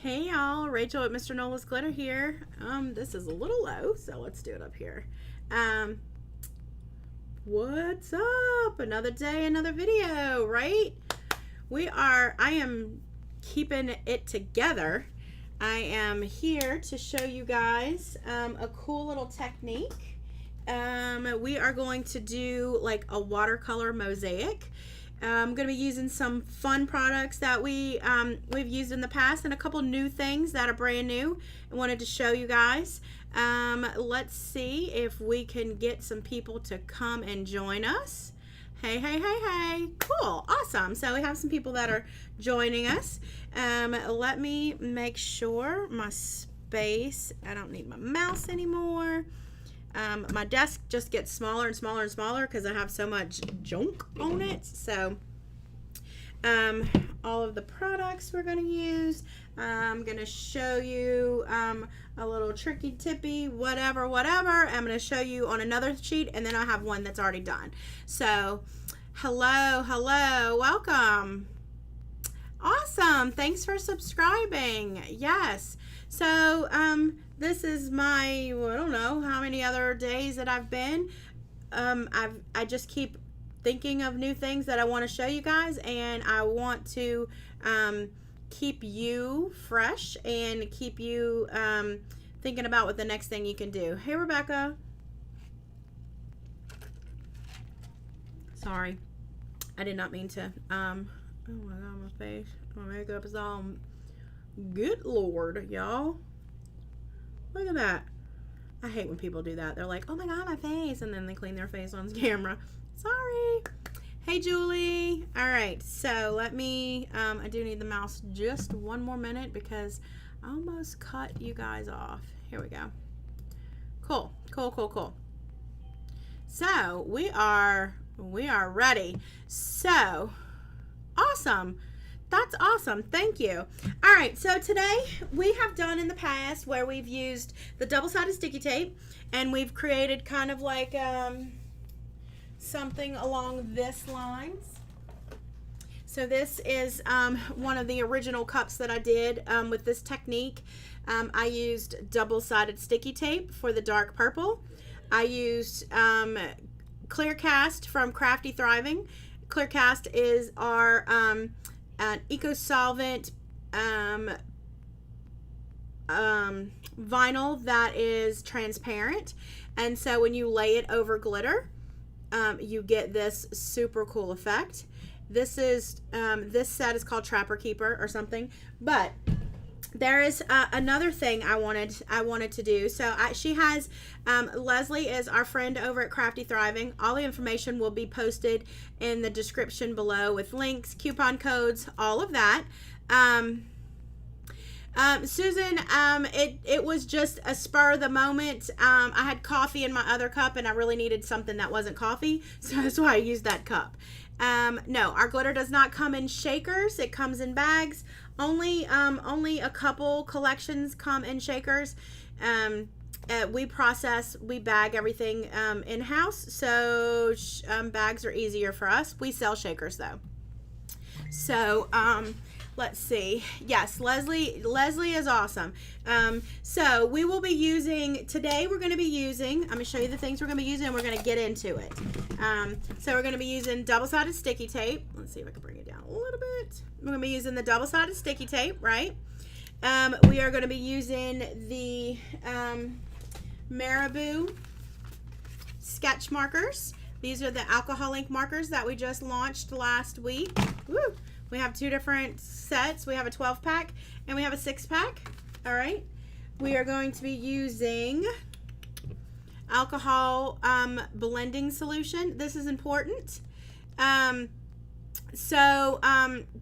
Hey y'all, Rachel at Mr. Nola's Glitter here. This is a little low, so let's do it up here. What's up? Another day, another video, right? I am keeping it together. I am here to show you guys a cool little technique. We are going to do like a watercolor mosaic. I'm going to be using some fun products that we've used in the past and a couple new things that are brand new and wanted to show you guys. Let's see if we can get some people to come and join us. Hey. Cool. Awesome. So we have some people that are joining us. Let me make sure my space, I don't need my mouse anymore. My desk just gets smaller and smaller and smaller because I have so much junk on it. So all of the products we're going to use, I'm going to show you a little tricky tippy whatever. I'm going to show you on another sheet, and then I have one that's already done. So hello, welcome. Awesome. Thanks for subscribing. Yes. So this is my, I don't know how many other days that I've been. I just keep thinking of new things that I want to show you guys, and I want to keep you fresh and keep you thinking about what the next thing you can do. Hey, Rebecca. Sorry, I did not mean to. Oh my God, my face, my makeup is all. Good Lord, y'all. Look at that. I hate when people do that. They're like, oh my God, my face. And then they clean their face on camera. Sorry. Hey, Julie. All right. So let me, I do need the mouse just one more minute because I almost cut you guys off. Here we go. Cool. So we are ready. So awesome. That's awesome. Thank you. All right. So today we have done in the past where we've used the double-sided sticky tape and we've created kind of like something along this lines. So this is one of the original cups that I did with this technique. I used double-sided sticky tape for the dark purple. I used Clear Cast from Crafty Thriving. Clear Cast is our an eco-solvent vinyl that is transparent, and so when you lay it over glitter, you get this super cool effect. This is this set is called Trapper Keeper or something, but there is another thing I wanted to do. So she has Leslie is our friend over at Crafty Thriving. All the information will be posted in the description below with links, coupon codes, all of that. Susan, it was just a spur of the moment. I had coffee in my other cup and I really needed something that wasn't coffee, so that's why I used that cup. No, our glitter does not come in shakers. It comes in bags. Only a couple collections come in shakers. We bag everything in-house, so bags are easier for us. We sell shakers though. So let's see. Yes, Leslie is awesome. So we will be using, today we're going to be using, I'm going to show you the things we're going to be using and we're going to get into it. So we're going to be using double-sided sticky tape. Let's see if I can bring it down a little bit. We're going to be using the double-sided sticky tape, right? We are going to be using the Marabou sketch markers. These are the alcohol ink markers that we just launched last week. Woo! We have two different sets. We have a 12-pack and we have a 6-pack. All right. We are going to be using alcohol blending solution. This is important.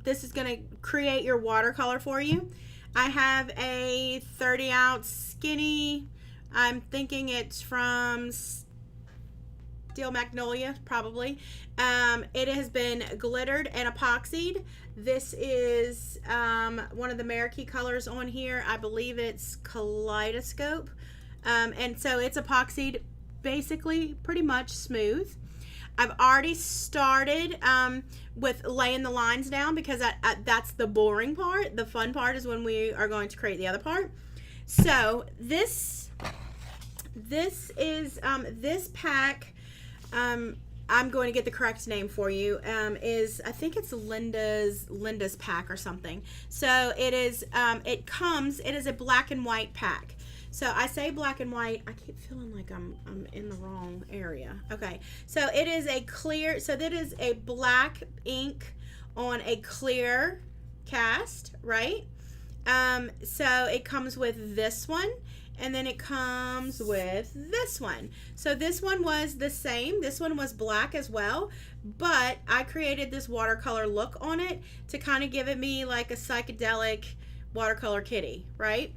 This is going to create your watercolor for you. I have a 30-ounce skinny. I'm thinking it's from Steel Magnolia, probably. It has been glittered and epoxied. This is one of the Marabou colors on here. I believe it's Kaleidoscope. And so it's epoxied basically pretty much smooth. I've already started with laying the lines down because that's the boring part. The fun part is when we are going to create the other part. So this is this pack, I'm going to get the correct name for you, is, I think it's Linda's pack or something. So it is, it is a black and white pack. So I say black and white, I keep feeling like I'm in the wrong area. Okay, so it is a clear, so that is a black ink on a clear cast, right? So it comes with this one, and then it comes with this one. So this one was the same. This one was black as well, but I created this watercolor look on it to kind of give it me like a psychedelic watercolor kitty, right?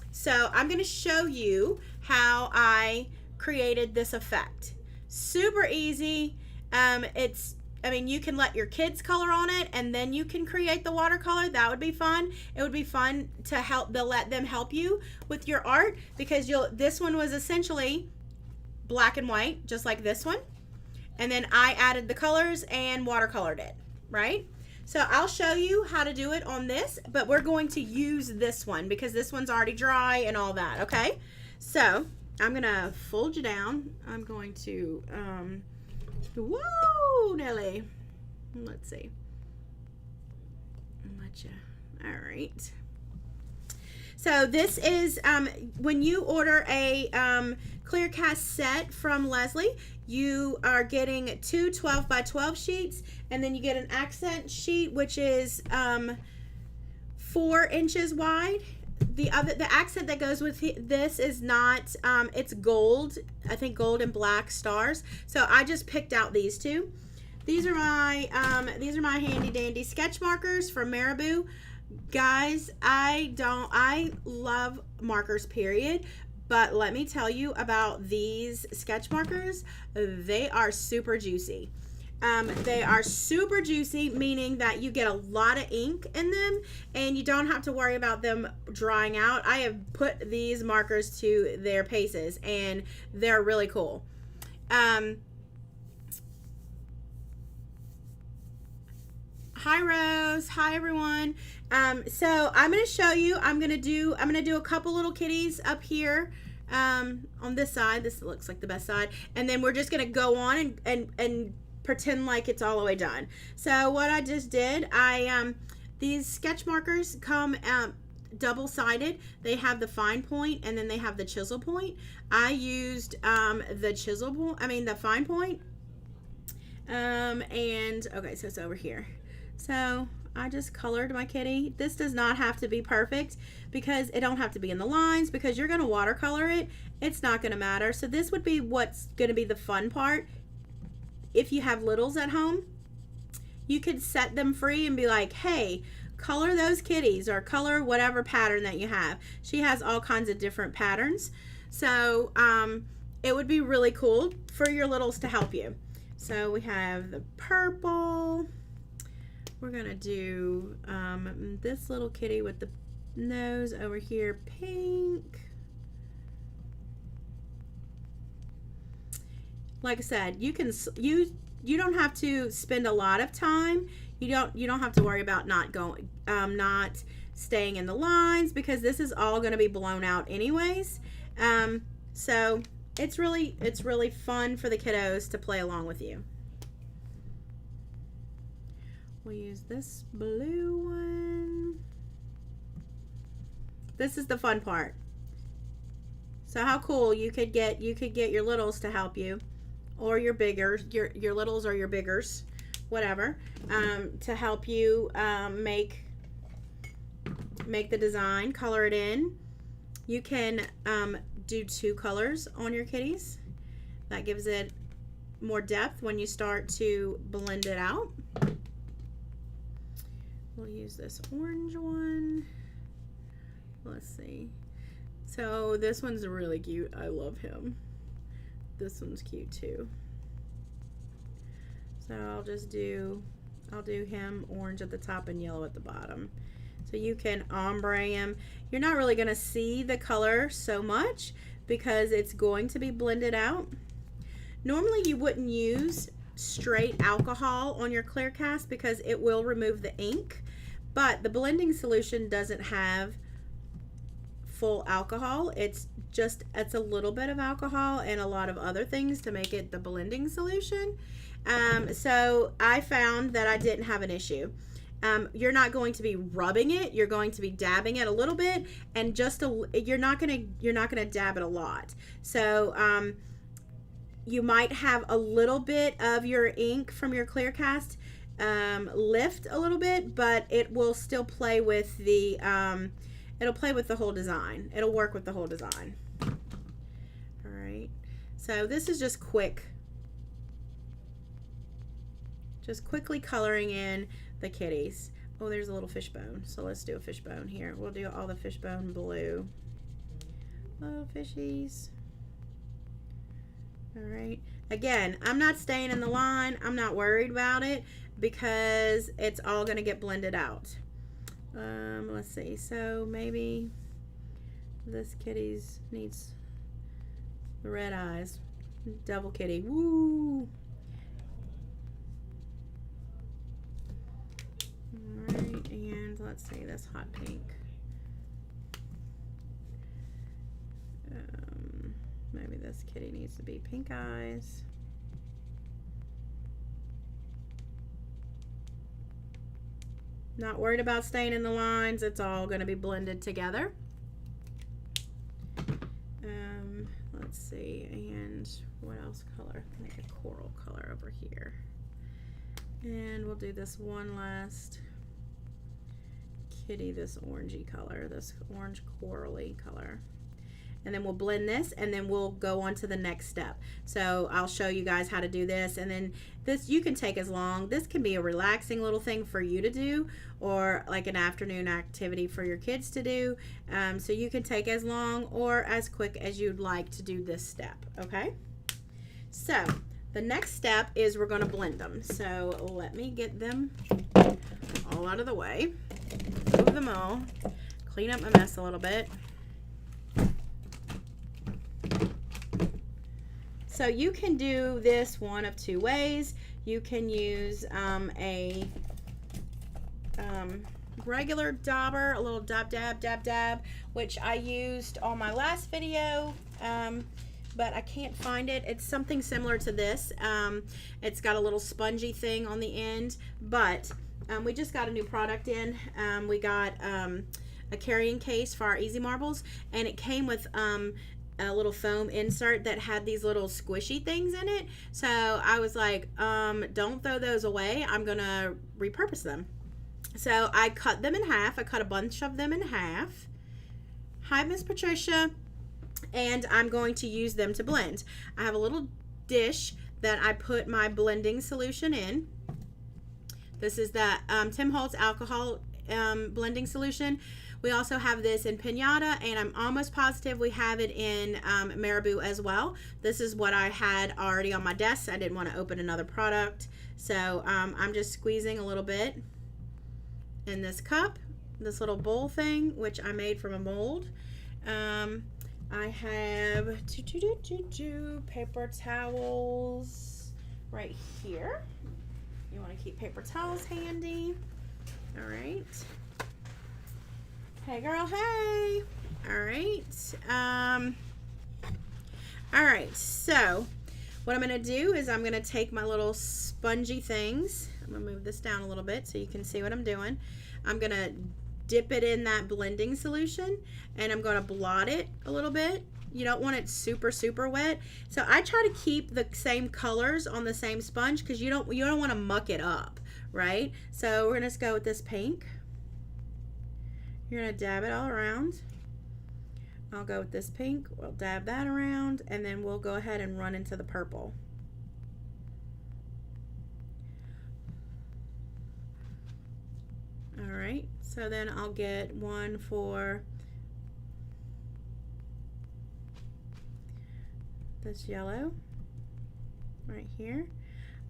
So I'm going to show you how I created this effect. Super easy. I mean, you can let your kids color on it, and then you can create the watercolor. That would be fun. It would be fun to let them help you with your art, because this one was essentially black and white, just like this one. And then I added the colors and watercolored it, right? So I'll show you how to do it on this, but we're going to use this one because this one's already dry and all that, okay? So I'm gonna fold you down. I'm going to, whoa, Nelly. Let's see. All right. So this is, when you order a clear cast set from Leslie, you are getting two 12 by 12 sheets, and then you get an accent sheet, which is 4 inches wide. The accent that goes with this is not, it's gold, I think gold and black stars. So I just picked out these two. These are my handy dandy sketch markers from Marabou. Guys, I love markers, period. But let me tell you about these sketch markers. They are super juicy. They are super juicy, meaning that you get a lot of ink in them and you don't have to worry about them drying out. I have put these markers to their paces and they're really cool. Hi Rose, hi everyone. So I'm going to show you, I'm going to do a couple little kitties up here on this side. This looks like the best side. And then we're just going to go on and pretend like it's all the way done. So what I just did, these sketch markers come double-sided. They have the fine point and then they have the chisel point. I used the fine point. And okay, so it's over here. So I just colored my kitty. This does not have to be perfect because it don't have to be in the lines, because you're going to watercolor it. It's not going to matter. So this would be what's going to be the fun part. If you have littles at home, you could set them free and be like, hey, color those kitties or color whatever pattern that you have. She has all kinds of different patterns. So it would be really cool for your littles to help you. So we have the purple. We're going to do this little kitty with the nose over here, pink. Like I said, you don't have to spend a lot of time. You don't have to worry about not staying in the lines, because this is all going to be blown out anyways. So it's really fun for the kiddos to play along with you. We'll use this blue one. This is the fun part. So how cool, you could get your littles to help you, or your biggers, your littles or your biggers, whatever, to help you make the design, color it in. You can do 2 colors on your kitties. That gives it more depth when you start to blend it out. We'll use this orange one. Let's see. So this one's really cute. I love him. This one's cute too. So I'll do him orange at the top and yellow at the bottom. So you can ombre him. You're not really going to see the color so much because it's going to be blended out. Normally you wouldn't use straight alcohol on your clear cast because it will remove the ink, but the blending solution doesn't have full alcohol. It's a little bit of alcohol and a lot of other things to make it the blending solution. So I found that I didn't have an issue. You're not going to be rubbing it. You're going to be dabbing it a little bit, and you're not gonna dab it a lot. So you might have a little bit of your ink from your clear cast lift a little bit, but it will still play with the it'll play with the whole design. It'll work with the whole design. All right. So this is just quickly coloring in the kitties. Oh, there's a little fishbone. So let's do a fishbone here. We'll do all the fishbone blue. Little fishies. All right. Again, I'm not staying in the line. I'm not worried about it because it's all going to get blended out. Let's see. So maybe this kitty's needs the red eyes. Devil kitty. Woo! Alright, and let's see this hot pink. Maybe this kitty needs to be pink eyes. Not worried about staying in the lines. It's all going to be blended together. Let's see, and what else color? Make a coral color over here. And we'll do this one last kitty, this orangey color, this orange corally color. And then we'll blend this, and then we'll go on to the next step. So I'll show you guys how to do this, and then this you can take as long. This can be a relaxing little thing for you to do, or like an afternoon activity for your kids to do. So you can take as long or as quick as you'd like to do this step, okay? So the next step is we're going to blend them. So let me get them all out of the way. Move them all. Clean up my mess a little bit. So you can do this one of two ways. You can use a regular dauber, a little dab, dab, dab, dab, which I used on my last video, but I can't find it. It's something similar to this. It's got a little spongy thing on the end, but we just got a new product in. We got a carrying case for our Easy Marbles, and it came with a little foam insert that had these little squishy things in it. So I was like, don't throw those away. I'm gonna repurpose them. So I cut them in half. I cut a bunch of them in half. Hi, Miss Patricia. And I'm going to use them to blend. I have a little dish that I put my blending solution in. This is the Tim Holtz alcohol blending solution. We also have this in Pinata, and I'm almost positive we have it in Marabou as well. This is what I had already on my desk. I didn't want to open another product. So I'm just squeezing a little bit in this cup, this little bowl thing, which I made from a mold. I have paper towels right here. You want to keep paper towels handy. All right. Hey girl, hey. All right. All right, so what I'm gonna do is I'm gonna take my little spongy things. I'm gonna move this down a little bit so you can see what I'm doing. I'm gonna dip it in that blending solution, and I'm gonna blot it a little bit. You don't want it super, super wet. So I try to keep the same colors on the same sponge because you don't want to muck it up, right? So we're gonna just go with this pink. You're going to dab it all around. I'll go with this pink. We'll dab that around, and then we'll go ahead and run into the purple. All right, so then I'll get one for this yellow right here.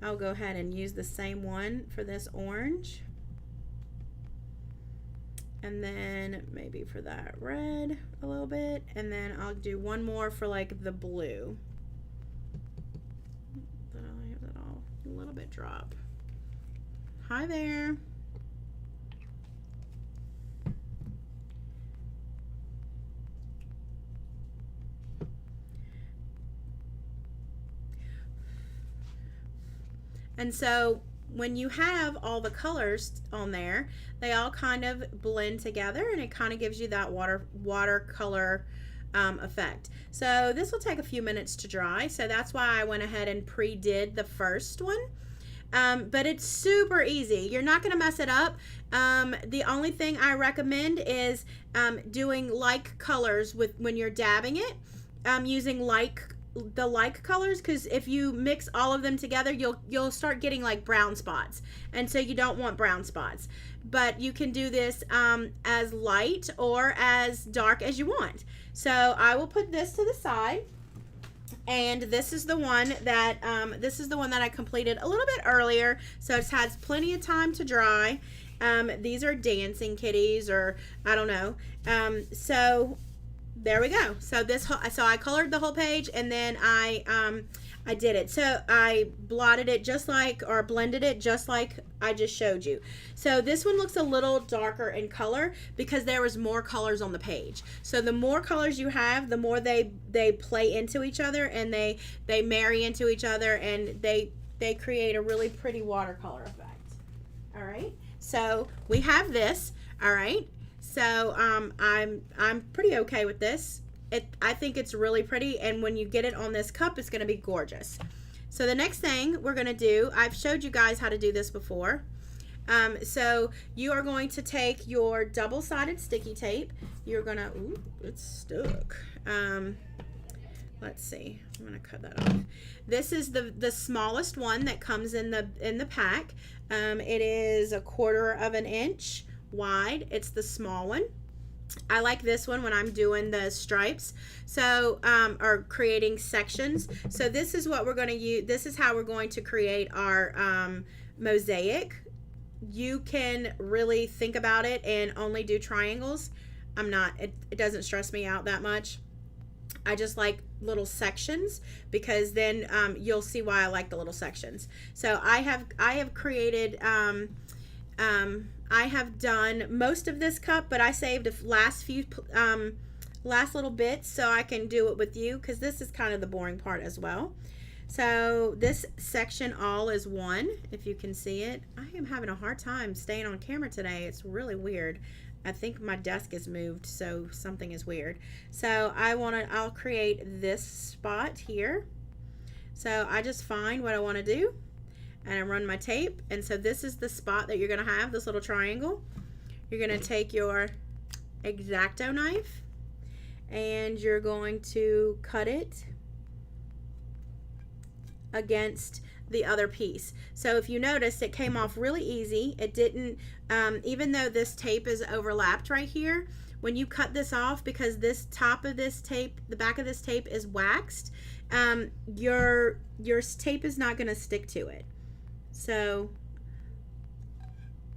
I'll go ahead and use the same one for this orange. And then maybe for that red a little bit, and then I'll do one more for like the blue. But I'll have that all a bit drop. Hi there. And so when you have all the colors on there, they all kind of blend together, and it kind of gives you that watercolor effect. So this will take a few minutes to dry, so that's why I went ahead and pre-did the first one. But it's super easy. You're not going to mess it up. The only thing I recommend is doing like colors when you're dabbing it, using the like colors, because if you mix all of them together, you'll start getting like brown spots, and so you don't want brown spots. But you can do this as light or as dark as you want. So I will put this to the side, and this is the one that I completed a little bit earlier, so it has plenty of time to dry. These are dancing kitties, or I don't know. So there we go. So I colored the whole page, and then I did it. So I blotted it just like, or blended it just like I just showed you. So this one looks a little darker in color because there was more colors on the page. So the more colors you have, the more they play into each other, and they marry into each other, and they create a really pretty watercolor effect. All right. So we have this. All right. So I'm pretty okay with this. I think it's really pretty, and when you get it on this cup, it's going to be gorgeous. So the next thing we're going to do, I've showed you guys how to do this before. So you are going to take your double-sided sticky tape. You're going to, ooh, it's stuck. Let's see. I'm going to cut that off. This is the smallest one that comes in the pack. It is 1/4 inch wide. It's the small one. I like this one when I'm doing the stripes, so or creating sections. So this is what we're going to use. This is how we're going to create our mosaic. You can really think about it and only do triangles. It doesn't stress me out that much. I just like little sections, because then you'll see why I like the little sections. So I have created I have done most of this cup, but I saved the last little bits so I can do it with you, because this is kind of the boring part as well. So this section all is one, if you can see it. I am having a hard time staying on camera today. It's really weird. I think my desk is moved, so something is weird. So I'll create this spot here. So I just find what I want to do, and I run my tape, and so this is the spot that you're going to have, this little triangle. You're going to take your X-Acto knife, and you're going to cut it against the other piece. So if you noticed, it came off really easy. It didn't, even though this tape is overlapped right here, when you cut this off, because this top of this tape, the back of this tape is waxed, your tape is not going to stick to it. So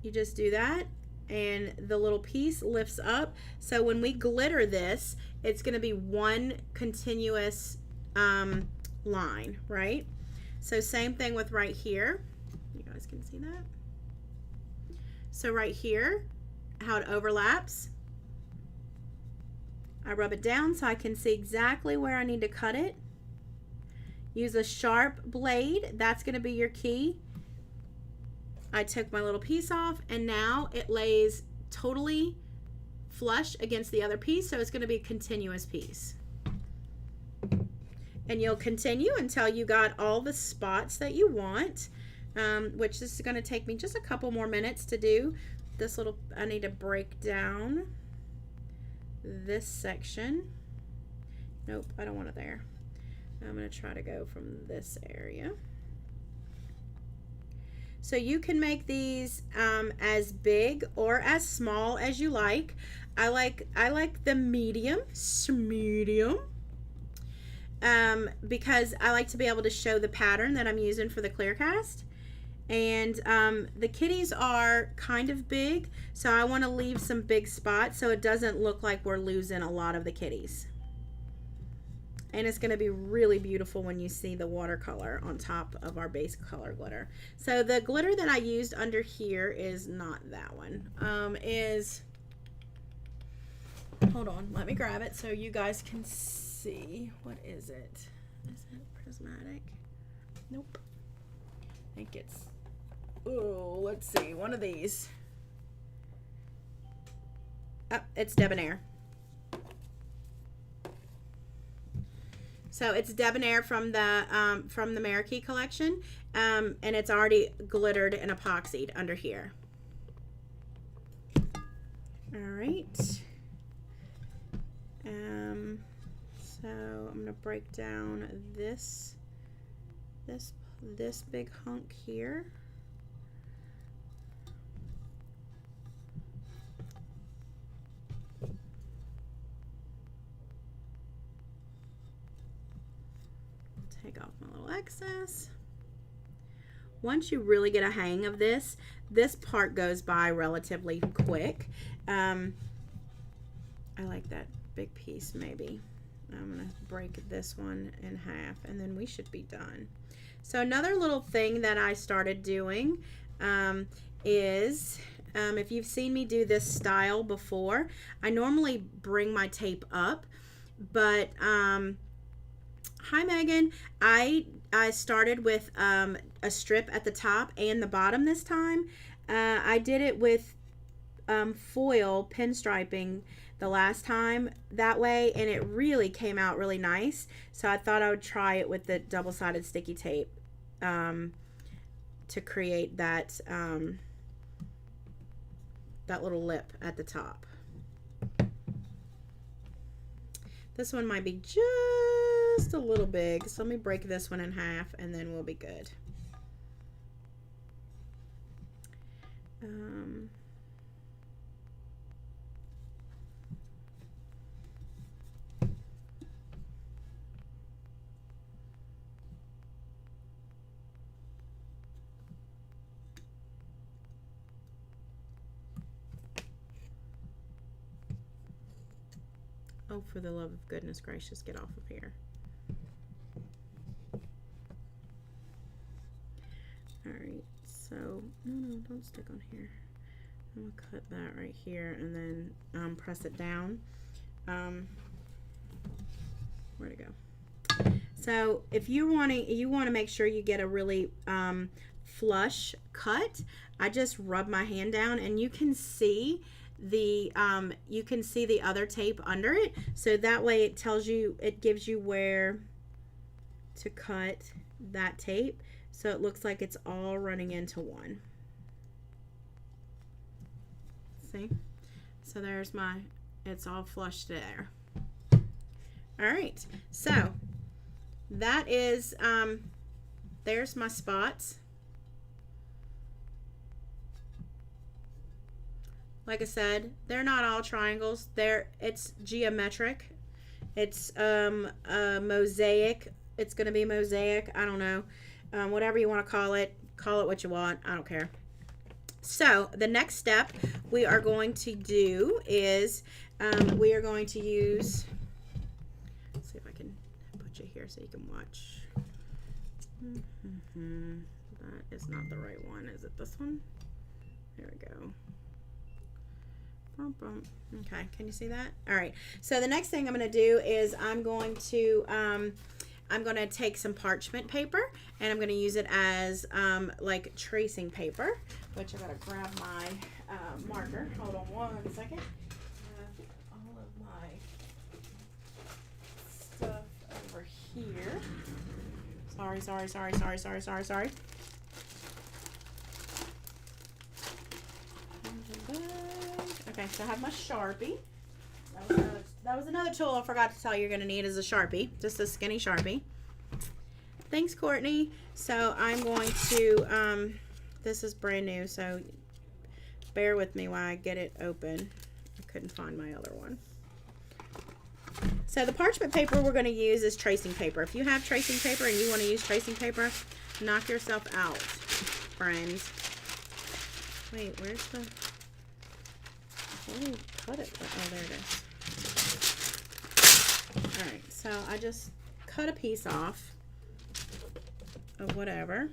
you just do that, and the little piece lifts up. So when we glitter this, it's going to be one continuous line, right? So same thing with right here. You guys can see that. So right here, how it overlaps. I rub it down so I can see exactly where I need to cut it. Use a sharp blade. That's going to be your key. I took my little piece off, and now it lays totally flush against the other piece, so it's going to be a continuous piece. And you'll continue until you got all the spots that you want, which is going to take me just a couple more minutes to do. This little, I need to break down this section. Nope, I don't want it there. I'm going to try to go from this area. So you can make these as big or as small as you like. I like the medium, because I like to be able to show the pattern that I'm using for the clear cast. And the kitties are kind of big, so I want to leave some big spots so it doesn't look like we're losing a lot of the kitties. And it's going to be really beautiful when you see the watercolor on top of our base color glitter. So the glitter that I used under here is not that one. Hold on, let me grab it so you guys can see. What is it? Is it prismatic? Nope. I think it's, oh, let's see, one of these. Oh, it's Debonair. So it's Debonair from the MNGkrewe collection, and it's already glittered and epoxied under here. All right. So I'm gonna break down this big hunk here. Take off my little excess. Once you really get a hang of this part goes by relatively quick. I like that big piece maybe. I'm gonna break this one in half and then we should be done. So another little thing that I started doing is if you've seen me do this style before, I normally bring my tape up, but hi Megan, I started with a strip at the top and the bottom this time. I did it with foil pinstriping the last time that way, and it really came out really nice. So I thought I would try it with the double-sided sticky tape to create that that little lip at the top. This one might be just a little big, so let me break this one in half and then we'll be good. Oh, for the love of goodness gracious, get off of here. Alright, so, no, don't stick on here. I'm going to cut that right here and then press it down. Where'd it go? So, if you want to make sure you get a really flush cut, I just rub my hand down and you can see the other tape under it, so that way it gives you where to cut that tape, so it looks like it's all running into one. See? So there's it's all flush there. All right, so that is there's my spots. Like I said, they're not all triangles. It's geometric. It's a mosaic. It's going to be mosaic. I don't know. Whatever you want to call it what you want. I don't care. So the next step we are going to do is we are going to use, let's see if I can put you here so you can watch. That is not the right one. Is it this one? There we go. Okay, can you see that? All right, so the next thing I'm going to do is I'm going to take some parchment paper and I'm going to use it as like tracing paper, which I got to grab my marker. Hold on one second. All of my stuff over here. Sorry. Okay, so I have my Sharpie. That was another tool I forgot to tell you you're going to need is a Sharpie. Just a skinny Sharpie. Thanks, Courtney. So I'm going to, this is brand new, so bear with me while I get it open. I couldn't find my other one. So the parchment paper we're going to use is tracing paper. If you have tracing paper and you want to use tracing paper, knock yourself out, friends. Wait, where's the... Oh, cut it. Oh, there it is. Alright, so I just cut a piece off of whatever.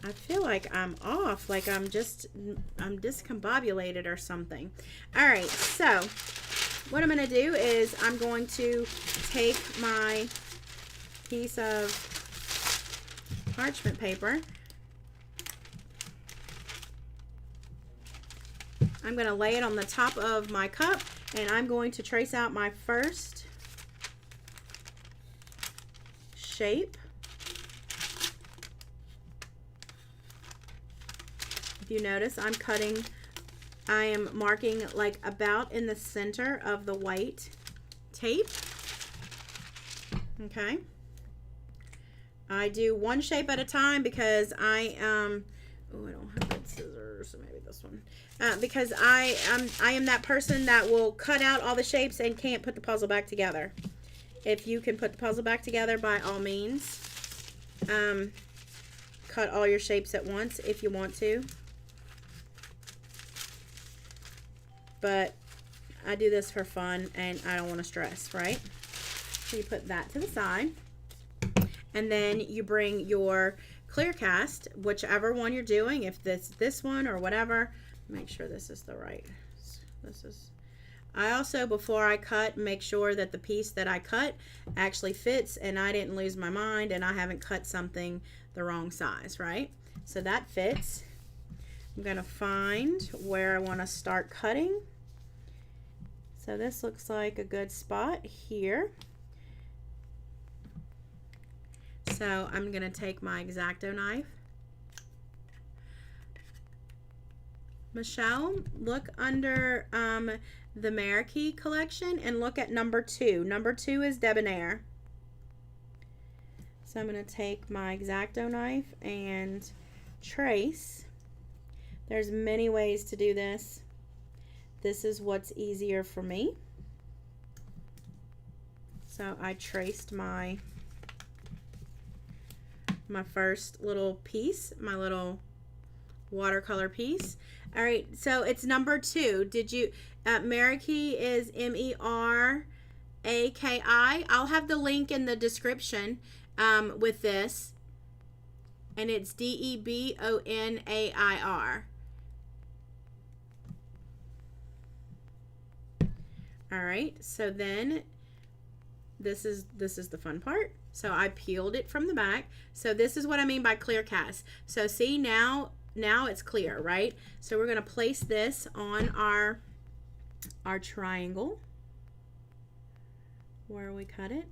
I feel like I'm off, like I'm discombobulated or something. All right, so what I'm going to do is I'm going to take my piece of parchment paper. I'm going to lay it on the top of my cup, and I'm going to trace out my first shape. If you notice, I am marking like about in the center of the white tape. Okay. I do one shape at a time because I don't have good scissors, so maybe this one. Because I am that person that will cut out all the shapes and can't put the puzzle back together. If you can put the puzzle back together, by all means, cut all your shapes at once if you want to. But I do this for fun and I don't want to stress, right? So you put that to the side, and then you bring your clear cast, whichever one you're doing, if this one or whatever. Make sure this is the right. I also, before I cut, make sure that the piece that I cut actually fits and I didn't lose my mind and I haven't cut something the wrong size, right? So that fits. I'm going to find where I want to start cutting. So this looks like a good spot here. So I'm going to take my X-Acto knife. Michelle, look under the Marabu collection and look at number 2. Number 2 is Debonair. So I'm going to take my X-Acto knife and trace. There's many ways to do this. This is what's easier for me. So I traced my first little piece, my little watercolor piece. All right, so it's number 2. Did you, Marabu is Meraki. I'll have the link in the description with this. And it's Debonair. All right, so then this is the fun part. So I peeled it from the back. So this is what I mean by clear cast. So see, now it's clear, right? So we're going to place this on our triangle where we cut it.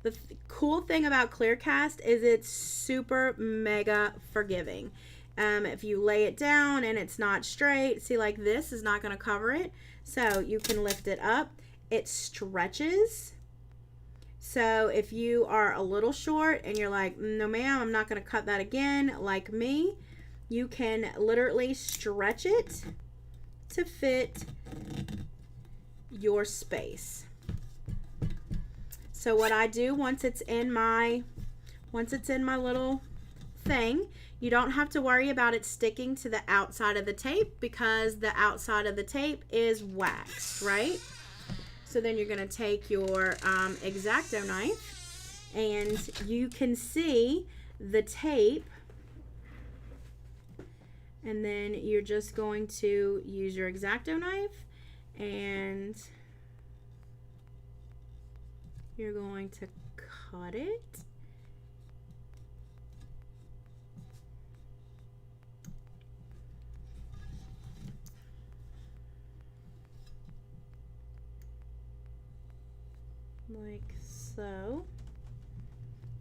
The cool thing about clear cast is it's super mega forgiving. If you lay it down and it's not straight, see, like this is not going to cover it. So you can lift it up. It stretches. So if you are a little short and you're like, no ma'am, I'm not going to cut that again, like me, you can literally stretch it to fit your space. So what I do once it's in my little thing, you don't have to worry about it sticking to the outside of the tape because the outside of the tape is wax, right? So then you're going to take your X-Acto knife and you can see the tape, and then you're just going to use your X-Acto knife and you're going to cut it. Like so.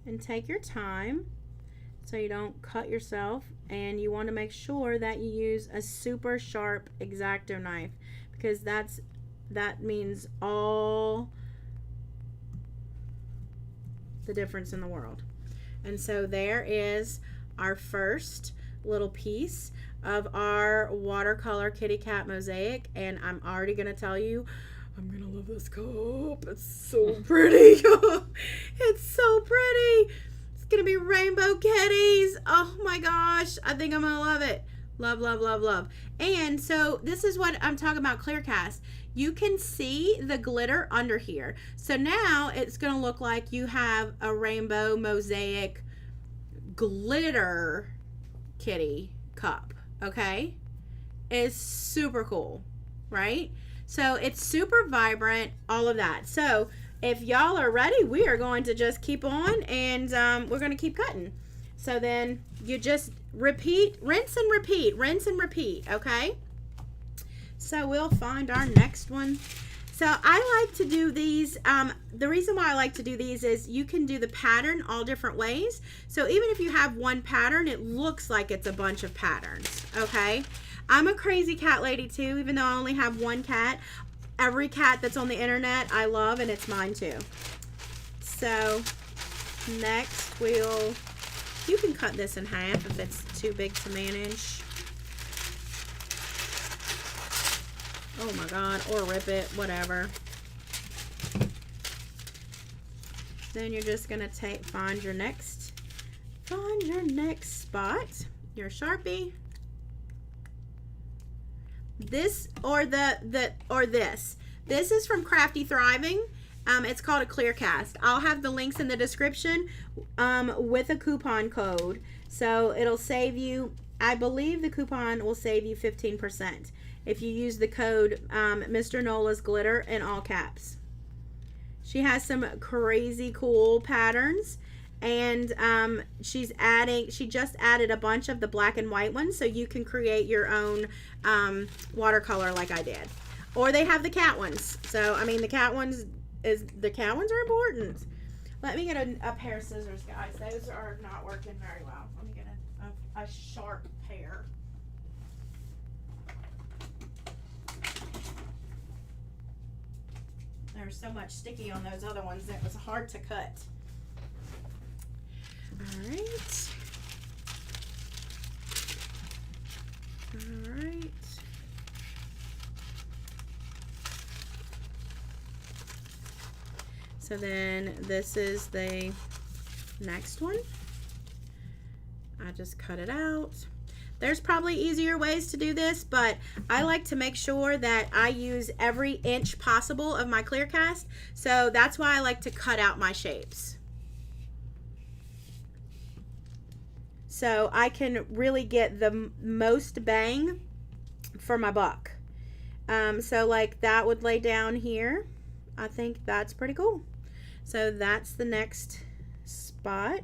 And take your time so you don't cut yourself, and you want to make sure that you use a super sharp X-Acto knife because that means all the difference in the world. And so there is our first little piece of our watercolor kitty cat mosaic, and I'm already going to tell you, I'm going to love this cup. It's so pretty. It's so pretty. It's going to be rainbow kitties. Oh my gosh. I think I'm going to love it. Love, love, love, love. And so this is what I'm talking about, clear cast. You can see the glitter under here. So now it's going to look like you have a rainbow mosaic glitter kitty cup. Okay? It's super cool, right? So it's super vibrant, all of that. So if y'all are ready, we are going to just keep on, and we're going to keep cutting. So then you just repeat, rinse and repeat, rinse and repeat, okay? So we'll find our next one. So I like to do these, the reason why I like to do these is you can do the pattern all different ways. So even if you have one pattern, it looks like it's a bunch of patterns, okay? I'm a crazy cat lady too, even though I only have one cat. Every cat that's on the internet I love, and it's mine too. So next you can cut this in half if it's too big to manage. Oh my God, or rip it, whatever. Then you're just gonna find your next spot, your Sharpie. This or this. This is from Crafty Thriving. It's called a clear cast. I'll have the links in the description with a coupon code. So it'll save you, I believe the coupon will save you 15% if you use the code Mr. Nola's Glitter in all caps. She has some crazy cool patterns, and she just added a bunch of the black and white ones, so you can create your own watercolor like I did. Or they have the cat ones. So I mean, the cat ones are important. Let me get a pair of scissors, guys. Those are not working very well. Let me get a sharp pair. There's so much sticky on those other ones that it was hard to cut. All right. All right. So then this is the next one. I just cut it out. There's probably easier ways to do this, but I like to make sure that I use every inch possible of my clear cast. So that's why I like to cut out my shapes. So I can really get the most bang for my buck. So like that would lay down here. I think that's pretty cool. So that's the next spot.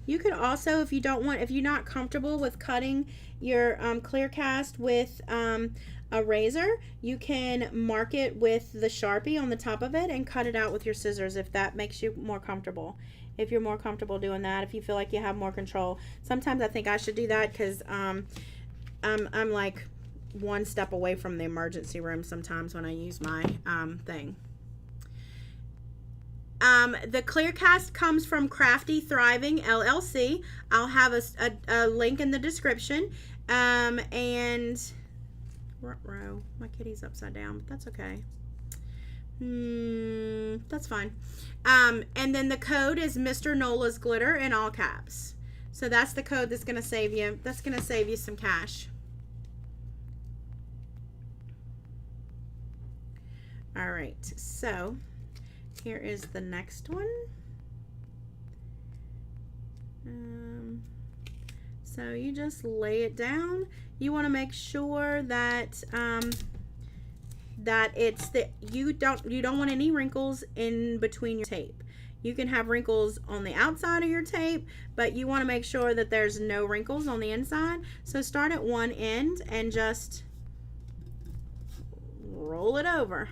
You could also, if you're not comfortable with cutting your clear cast with a razor, you can mark it with the Sharpie on the top of it and cut it out with your scissors if that makes you more comfortable. If you're more comfortable doing that, if you feel like you have more control. Sometimes I think I should do that because I'm like one step away from the emergency room sometimes when I use my thing. The clear cast comes from Crafty Thriving LLC. I'll have a link in the description. And row, my kitty's upside down, but that's okay. That's fine. And then the code is Mr. Nola's Glitter in all caps. So that's the code that's gonna save you. That's gonna save you some cash. All right, so here is the next one. So you just lay it down. You want to make sure that that you don't want any wrinkles in between your tape. You can have wrinkles on the outside of your tape, but you want to make sure that there's no wrinkles on the inside. So start at one end and just roll it over.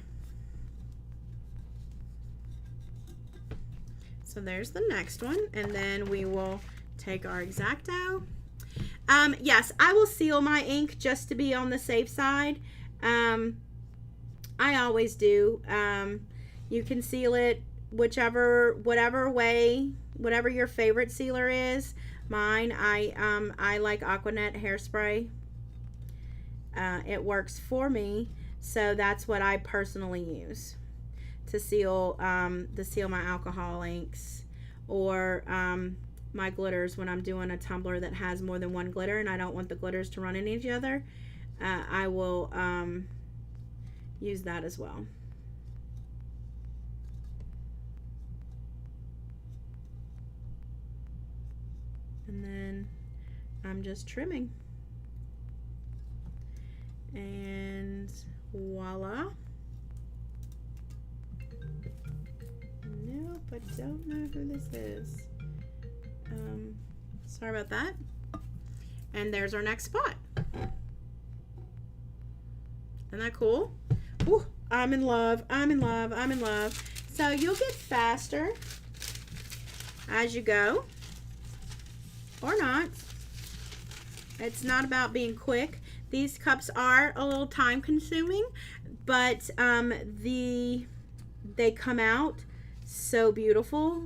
So there's the next one, and then we will take our X-Acto. Yes, I will seal my ink just to be on the safe side. I always do. You can seal it whatever way, whatever your favorite sealer is. Mine, I like Aquanet hairspray. It works for me. So that's what I personally use to seal my alcohol inks, or my glitters when I'm doing a tumbler that has more than one glitter and I don't want the glitters to run in each other. I will use that as well. And then I'm just trimming. And voila. Nope, I don't know who this is. Sorry about that. And there's our next spot. Isn't that cool? Ooh, I'm in love. I'm in love. I'm in love. So you'll get faster as you go, or not. It's not about being quick. These cups are a little time consuming, but they come out so beautiful,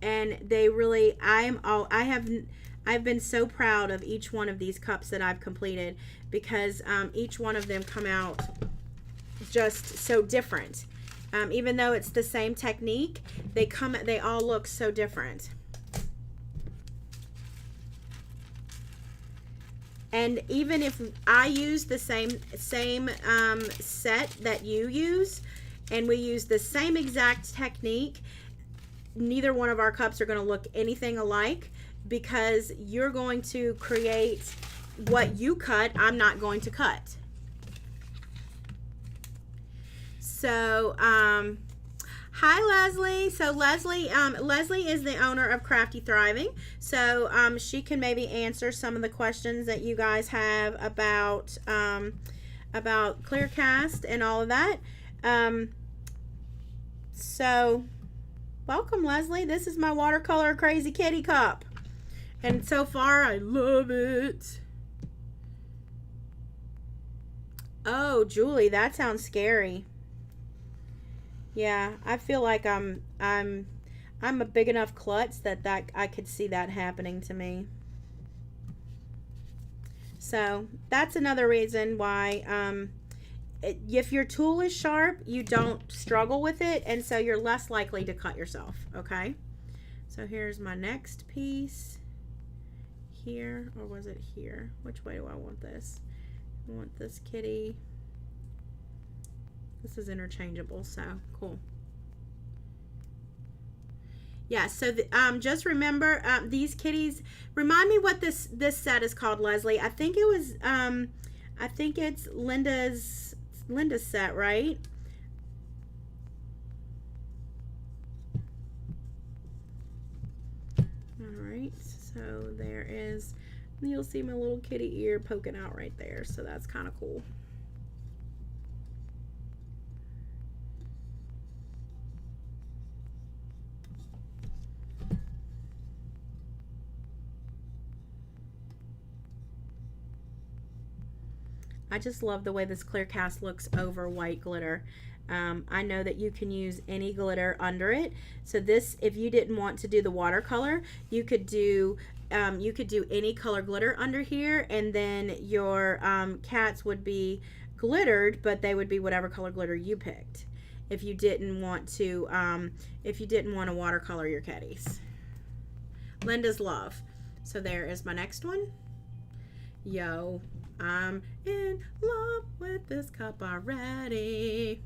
and they really, I've been so proud of each one of these cups that I've completed, because each one of them come out just so different. Even though it's the same technique, they all look so different. And even if I use the same set that you use, and we use the same exact technique, neither one of our cups are going to look anything alike, because you're going to create what you cut. I'm not going to cut. So, hi Leslie. So Leslie is the owner of Crafty Thriving. So she can maybe answer some of the questions that you guys have about clear cast and all of that. So welcome, Leslie. This is my watercolor crazy kitty cup, and so far I love it. Oh, Julie, that sounds scary. Yeah, I feel like I'm a big enough klutz that I could see that happening to me. So that's another reason why if your tool is sharp, you don't struggle with it, and so you're less likely to cut yourself. Okay, so here's my next piece here, or was it here? Which way do I want this? I want this kitty. This is interchangeable, so cool. Yeah, so just remember, these kitties, remind me what this set is called, Leslie. I think it was, I think it's Linda's set, right? All right, so there is, you'll see my little kitty ear poking out right there, so that's kind of cool. I just love the way this clear cast looks over white glitter. I know that you can use any glitter under it. So this, if you didn't want to do the watercolor, you could do any color glitter under here, and then your cats would be glittered, but they would be whatever color glitter you picked. If you didn't want to watercolor your kitties. Linda's Love. So there is my next one. Yo, I'm in love with this cup already.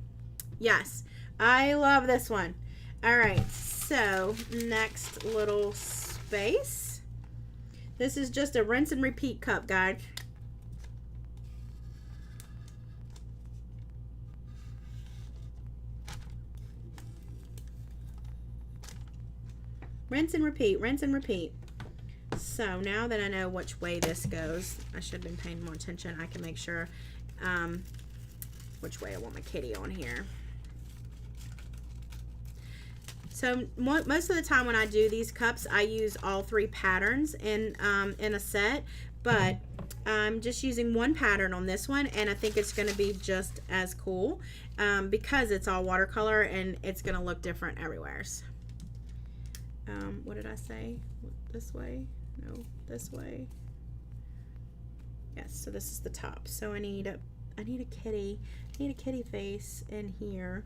Yes, I love this one. All right, so next little space. This is just a rinse and repeat cup, guys. Rinse and repeat, rinse and repeat. So now that I know which way this goes, I should have been paying more attention. I can make sure which way I want my kitty on here. So most of the time when I do these cups, I use all three patterns in a set, but I'm just using one pattern on this one, and I think it's going to be just as cool because it's all watercolor and it's going to look different everywhere. What did I say? This way? No, this way. Yes, so this is the top. So I need I need a kitty. I need a kitty face in here.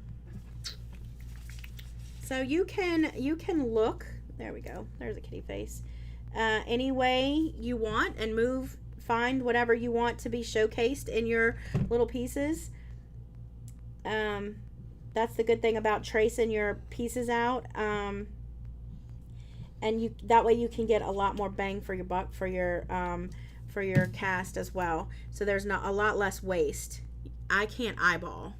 So you can look, there we go, there's a kitty face, any way you want, and find whatever you want to be showcased in your little pieces. That's the good thing about tracing your pieces out, and that way you can get a lot more bang for your buck for your cast as well. So there's not a lot less waste. I can't eyeball.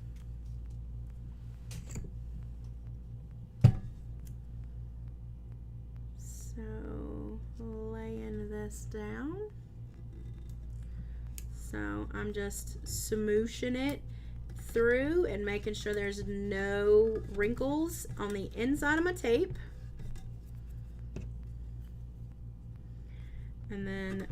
So laying this down. So I'm just smooshing it through and making sure there's no wrinkles on the inside of my tape. And then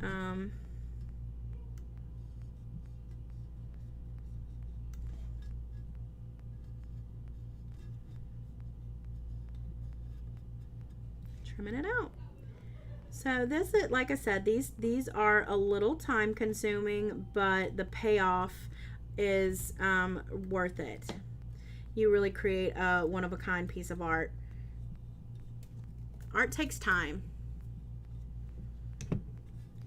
trimming it out. So this is, like I said, these are a little time consuming, but the payoff is worth it. You really create a one-of-a-kind piece of art. Art takes time.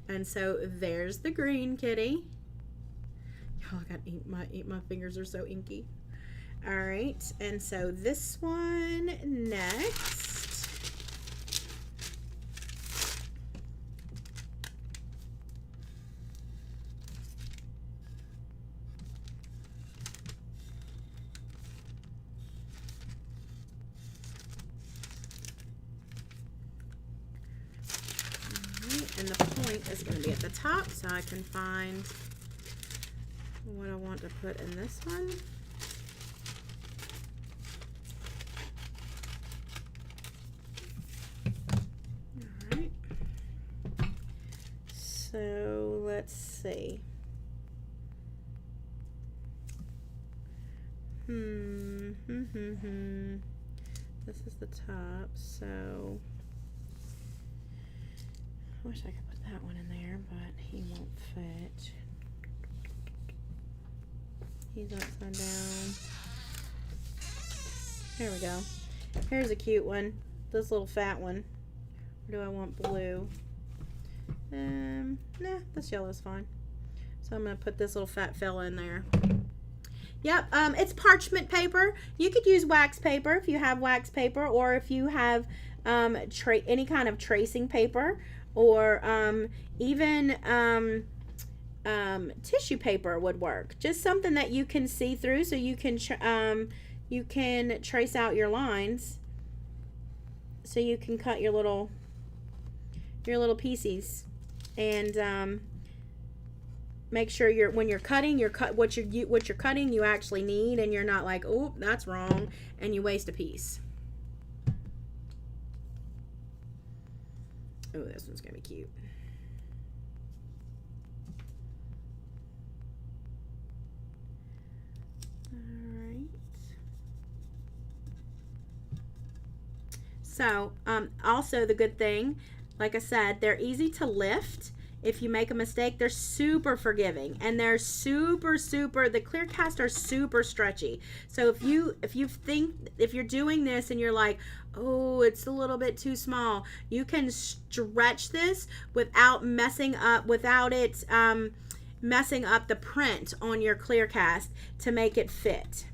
And so there's the green kitty. Y'all, I got ink. My fingers are so inky. All right, and so this one next. And the point is going to be at the top, so I can find what I want to put in this one. All right. So let's see. This is the top, so I wish I could put that one in there, but he won't fit. He's upside down. There we go. Here's a cute one. This little fat one. Or do I want blue? Nah, this yellow's fine. So I'm going to put this little fat fella in there. Yep, it's parchment paper. You could use wax paper if you have wax paper, or if you have any kind of tracing paper, or even tissue paper would work. Just something that you can see through, so you can trace out your lines, so you can cut your little pieces, and make sure when you're cutting, what you're cutting you actually need, and you're not like, oh, that's wrong, and you waste a piece. Oh, this one's gonna be cute. All right. So, also the good thing, like I said, they're easy to lift. If you make a mistake, they're super forgiving, and they're the clear cast are super stretchy. So if you're doing this and you're like, oh, it's a little bit too small, you can stretch this without messing up the print on your clear cast to make it fit.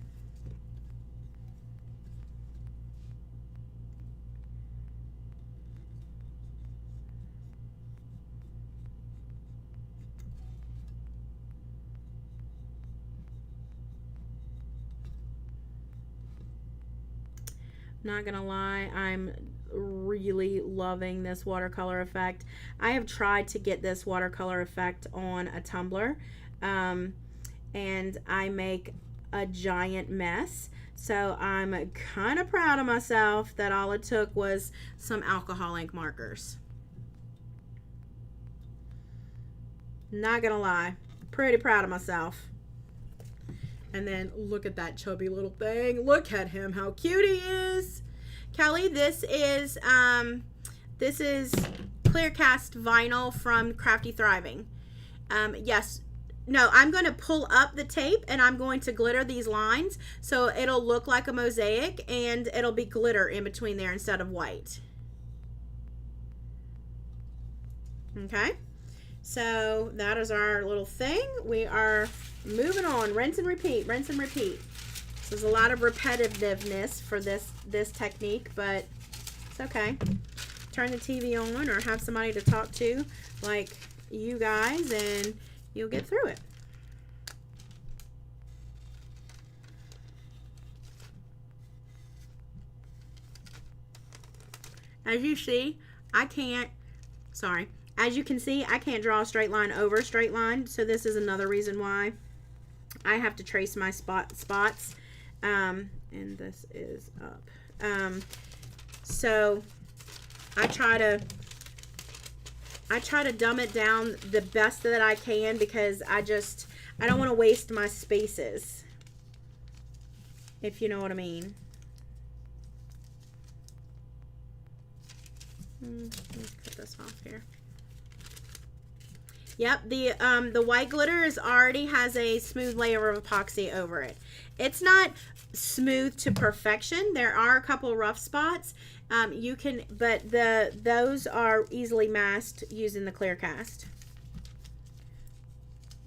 Not gonna lie, I'm really loving this watercolor effect. I have tried to get this watercolor effect on a tumbler, and I make a giant mess. So I'm kind of proud of myself that all it took was some alcohol ink markers. Not gonna lie, pretty proud of myself. And then look at that chubby little thing. Look at him, how cute he is. Kelly, this is clear cast vinyl from Crafty Thriving. Yes, no, I'm going to pull up the tape and I'm going to glitter these lines so it'll look like a mosaic and it'll be glitter in between there instead of white. Okay, so that is our little thing. We are moving on. Rinse and repeat, rinse and repeat. So there's a lot of repetitiveness for this technique, but it's okay. Turn the TV on or have somebody to talk to like you guys and you'll get through it. As you see, as you can see, I can't draw a straight line over a straight line, so this is another reason why I have to trace my spots. And this is up. So I try to dumb it down the best that I can because I don't want to waste my spaces, if you know what I mean. Let's cut this off here. Yep, the white glitter already has a smooth layer of epoxy over it. It's not smooth to perfection. There are a couple rough spots. But those are easily masked using the clear cast.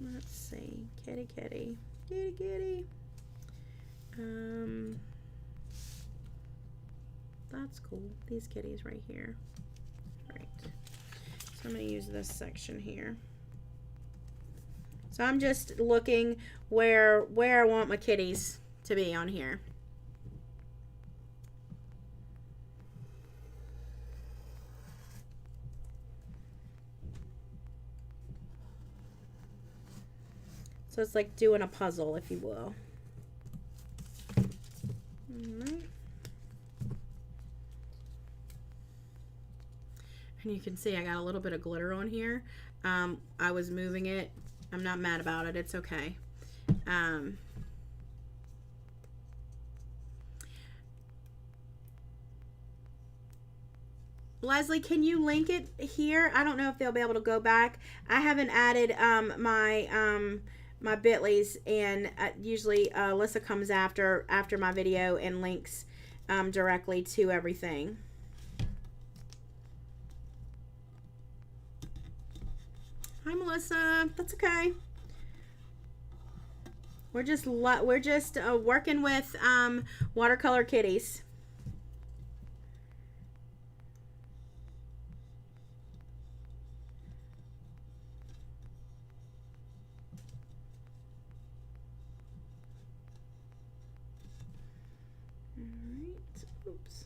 Let's see, kitty, kitty, kitty, kitty. That's cool. These kitties right here. Right. So I'm going to use this section here. So I'm just looking where I want my kitties to be on here. So it's like doing a puzzle, if you will. Alright. And you can see I got a little bit of glitter on here. I was moving it. I'm not mad about it. It's okay. Leslie, can you link it here? I don't know if they'll be able to go back. I haven't added my bit.lys, and usually Alyssa comes after my video and links directly to everything. Hi, Melissa. That's okay. We're just working with watercolor kitties. Oops.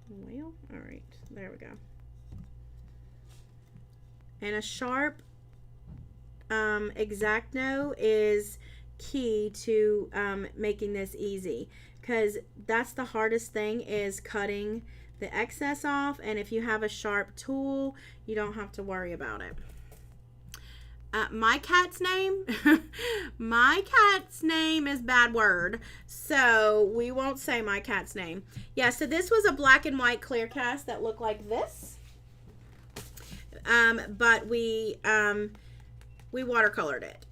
Well, all right, there we go. And a sharp X-Acto is key to making this easy, because that's the hardest thing, is cutting the excess off. And if you have a sharp tool, you don't have to worry about it. My cat's name my cat's name is bad word, so we won't say my cat's name. Yeah, so this was a black and white clear cast that looked like this. But we watercolored it,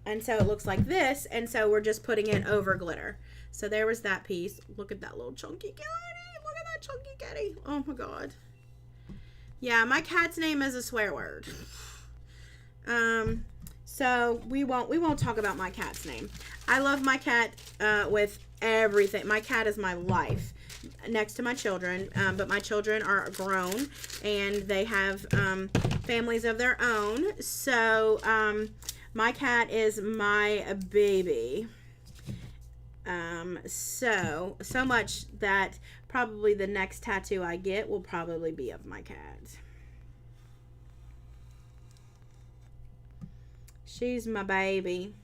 and so it looks like this, and so we're just putting it over glitter. So there was that piece. Look at that little chunky kitty. Look at that chunky kitty. Oh my god. Yeah, my cat's name is a swear word. So we won't talk about my cat's name. I love my cat with everything. My cat is my life, next to my children, but my children are grown and they have families of their own. So my cat is my baby. So much that probably the next tattoo I get will probably be of my cat. She's my baby.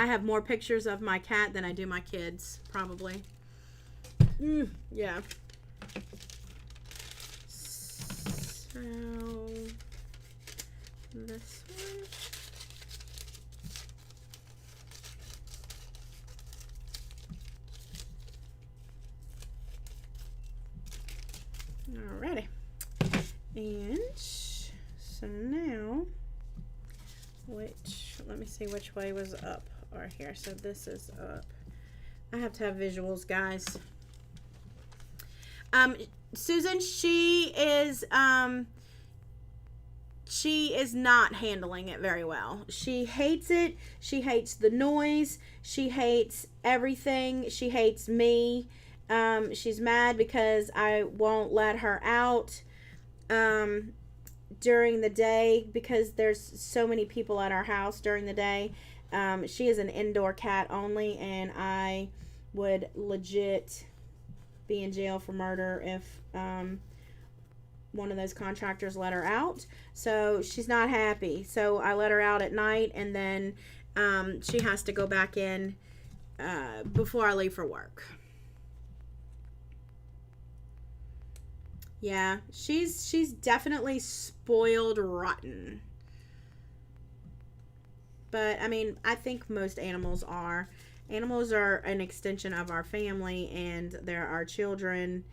I have more pictures of my cat than I do my kids, probably. Yeah. So, this one. Alrighty. And so now, let me see which way was up or here. So this is up. I have to have visuals, guys. Susan, she is not handling it very well. She hates it. She hates the noise. She hates everything. She hates me. She's mad because I won't let her out during the day because there's so many people at our house during the day. She is an indoor cat only, and I would legit be in jail for murder if one of those contractors let her out. So she's not happy. So I let her out at night, and then she has to go back in before I leave for work. Yeah, she's definitely spoiled rotten. But I mean, I think most animals are. Animals are an extension of our family, and they're our children.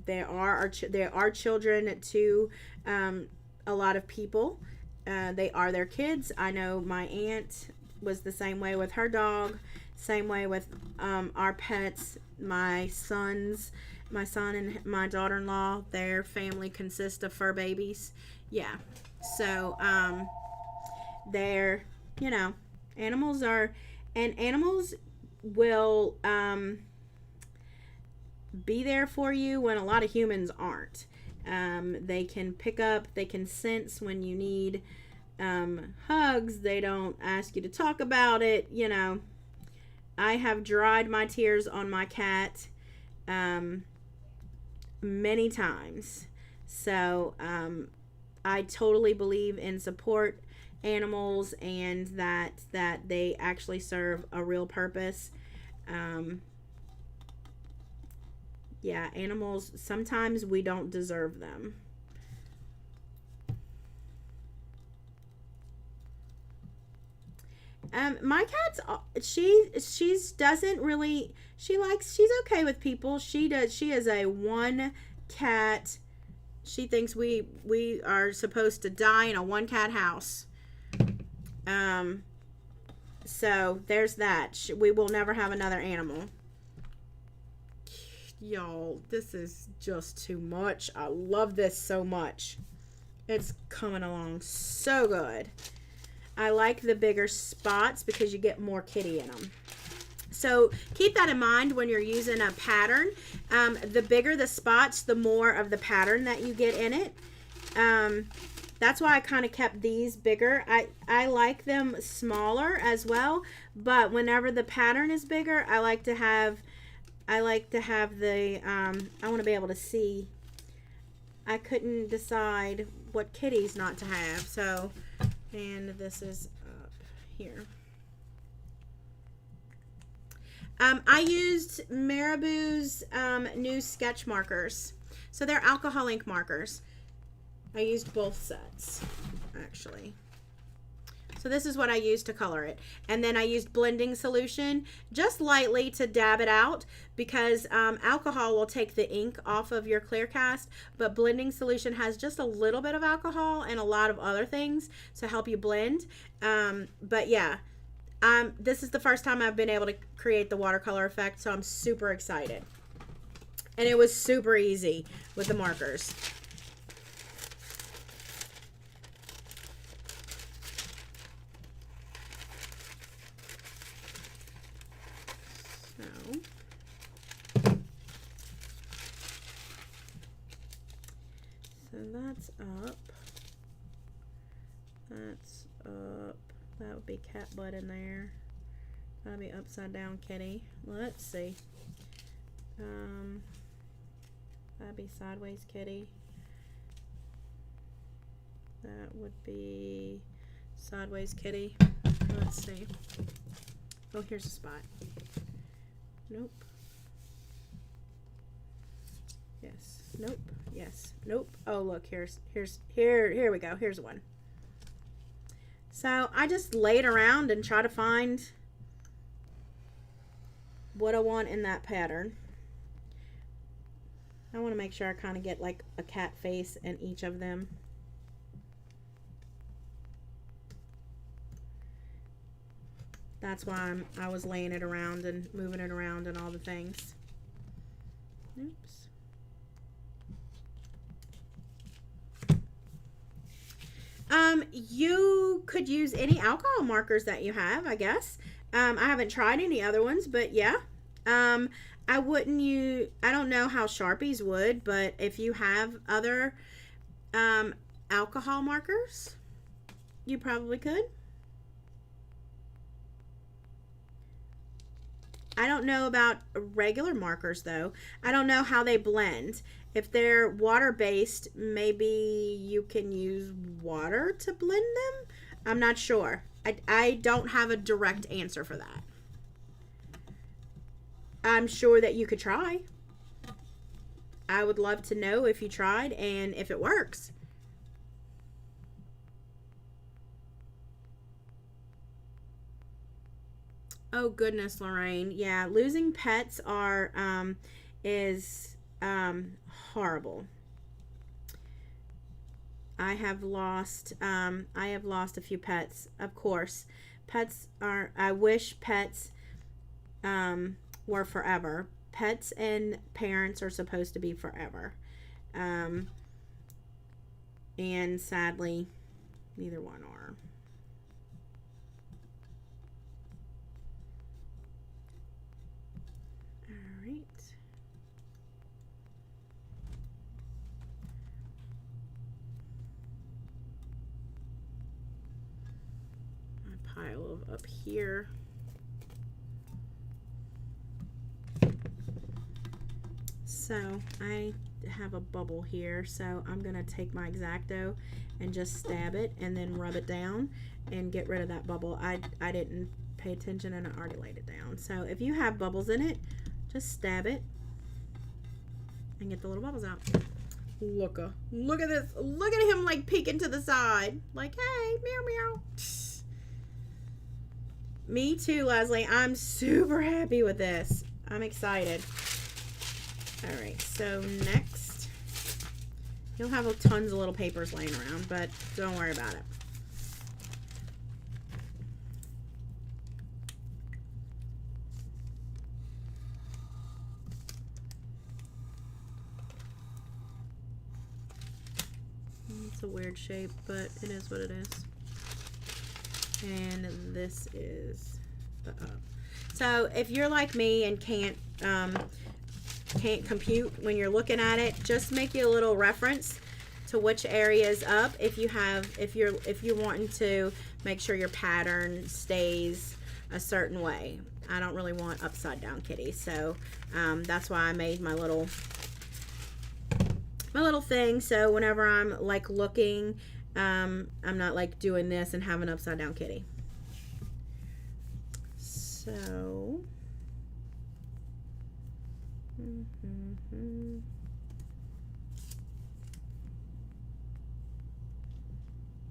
There are children to a lot of people. They are their kids. I know my aunt was the same way with her dog. Same way with our pets. My son and my daughter-in-law, their family consists of fur babies. Yeah. So they're, you know, animals will be there for you when a lot of humans aren't. They can pick up, they can sense when you need hugs. They don't ask you to talk about it. You know, I have dried my tears on my cat many times. So I totally believe in support animals, and that they actually serve a real purpose. Yeah, animals, sometimes we don't deserve them. My cat's, she's okay with people. She is a one cat. She thinks we are supposed to die in a one cat house. So there's that. We will never have another animal. Y'all, this is just too much. I love this so much. It's coming along so good. I like the bigger spots because you get more kitty in them. So keep that in mind when you're using a pattern. The bigger the spots, the more of the pattern that you get in it. That's why I kind of kept these bigger. I like them smaller as well, but whenever the pattern is bigger, I like to have the, I want to be able to see. I couldn't decide what kitties not to have, so, and this is up here. I used Marabou's new sketch markers. So they're alcohol ink markers. I used both sets, actually. So this is what I used to color it. And then I used blending solution just lightly to dab it out, because alcohol will take the ink off of your clear cast, but blending solution has just a little bit of alcohol and a lot of other things to help you blend. But yeah, this is the first time I've been able to create the watercolor effect, so I'm super excited. And it was super easy with the markers. So that's up. That's up. That would be cat butt in there. That'd be upside down kitty. Let's see. That'd be sideways kitty. That would be sideways kitty. Let's see. Oh, here's a spot. Nope. Yes. Nope. Yes. Nope. Oh, look, here we go. Here's one. So I just lay it around and try to find what I want in that pattern. I want to make sure I kind of get like a cat face in each of them. That's why I was laying it around and moving it around and all the things. Oops. You could use any alcohol markers that you have, I guess. I haven't tried any other ones, but yeah. I wouldn't use, I don't know how Sharpies would, but if you have other alcohol markers, you probably could. I don't know about regular markers though. I don't know how they blend. If they're water-based, maybe you can use water to blend them. I'm not sure. I don't have a direct answer for that. I'm sure that you could try. I would love to know if you tried and if it works. Oh goodness, Lorraine. Yeah, losing pets is horrible. I have lost a few pets. Of course, pets are. I wish pets were forever. Pets and parents are supposed to be forever, and sadly, neither one are. Pile of up here. So I have a bubble here, so I'm gonna take my X-Acto and just stab it and then rub it down and get rid of that bubble. I didn't pay attention and I already laid it down. So if you have bubbles in it, just stab it and get the little bubbles out. Look at this. Look at him like peeking to the side. Like, hey, meow meow. Me too, Leslie. I'm super happy with this. I'm excited. All right, so next, you'll have tons of little papers laying around, but don't worry about it. It's a weird shape, but it is what it is. And this is the up. So if you're like me and can't compute when you're looking at it, just make you a little reference to which area is up if you're wanting to make sure your pattern stays a certain way. I don't really want upside down kitty, so that's why I made my little thing, so whenever I'm like looking, I'm not like doing this and have an upside down kitty. So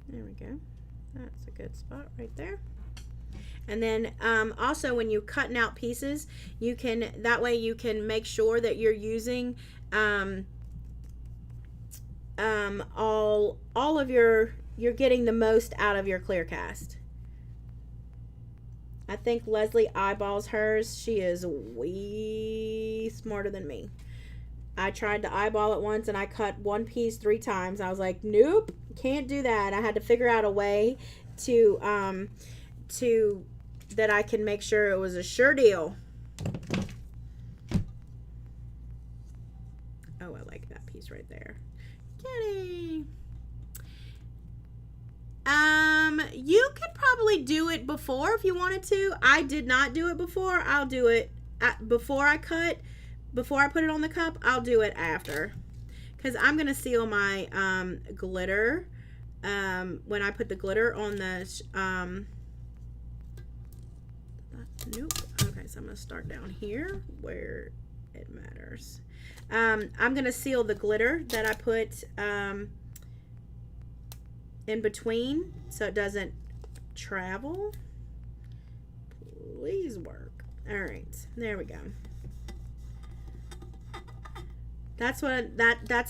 there we go. That's a good spot right there. And then also when you're cutting out pieces, you can, that way you can make sure that you're using all of you're getting the most out of your clear cast. I think Leslie eyeballs hers. She is way smarter than me. I tried to eyeball it once and I cut one piece 3 times. I was like, nope, can't do that. I had to figure out a way to that I can make sure it was a sure deal. Oh, I like that piece right there. Kitty. You could probably do it before if you wanted to. I did not do it before. I'll do it before I cut. Before I put it on the cup, I'll do it after. Because I'm going to seal my glitter when I put the glitter on the Nope. Okay, so I'm going to start down here where it matters. I'm going to seal the glitter that I put in between so it doesn't travel. Please work. All right, there we go. That's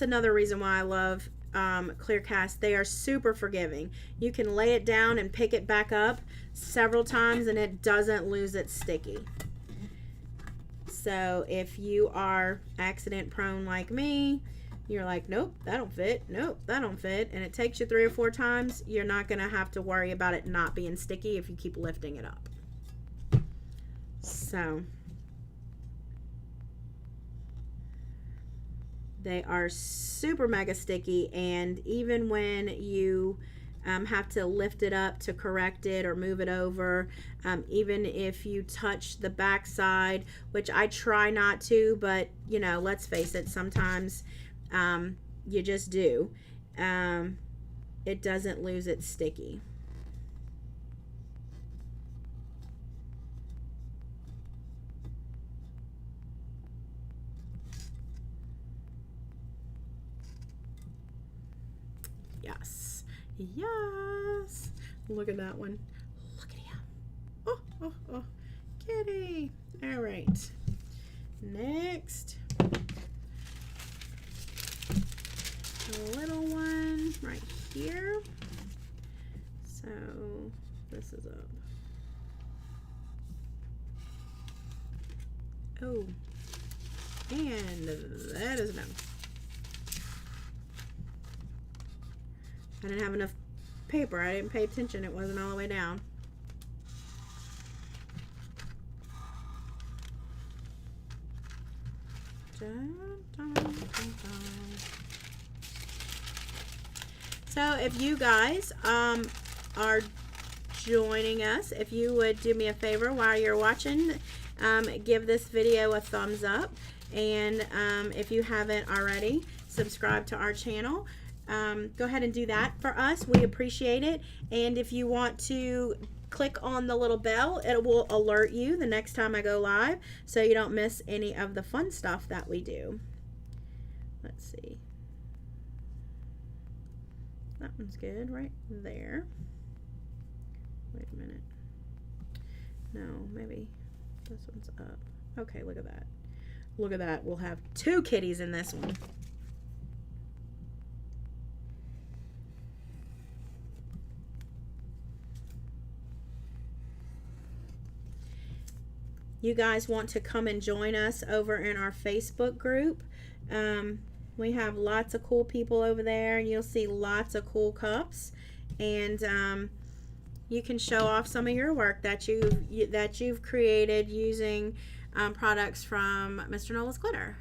another reason why I love clear cast. They are super forgiving. You can lay it down and pick it back up several times and it doesn't lose its sticky. So if you are accident prone like me, you're like, nope, that don't fit, nope, that don't fit, and it takes you 3 or 4 times, you're not gonna have to worry about it not being sticky if you keep lifting it up. So they are super mega sticky, and even when you have to lift it up to correct it or move it over, even if you touch the back side, which I try not to, but you know, let's face it, sometimes you just do, it doesn't lose its sticky. Yes. Yes. Look at that one. Look at him. Oh, oh, oh. Kitty. All right. Next. A little one right here. So this is up. Oh. And that is no. I didn't have enough paper. I didn't pay attention. It wasn't all the way down. Dun, dun, dun, dun. So if you guys are joining us, if you would do me a favor while you're watching, give this video a thumbs up, and if you haven't already, subscribe to our channel. Go ahead and do that for us. We appreciate it. And if you want to click on the little bell, it will alert you the next time I go live, so you don't miss any of the fun stuff that we do. Let's see. That one's good right there. Wait a minute. No, maybe this one's up. Okay, look at that. Look at that. We'll have 2 kitties in this one. You guys want to come and join us over in our Facebook group. We have lots of cool people over there, and you'll see lots of cool cups, and you can show off some of your work that you've created using products from Mr. Nola's Glitter.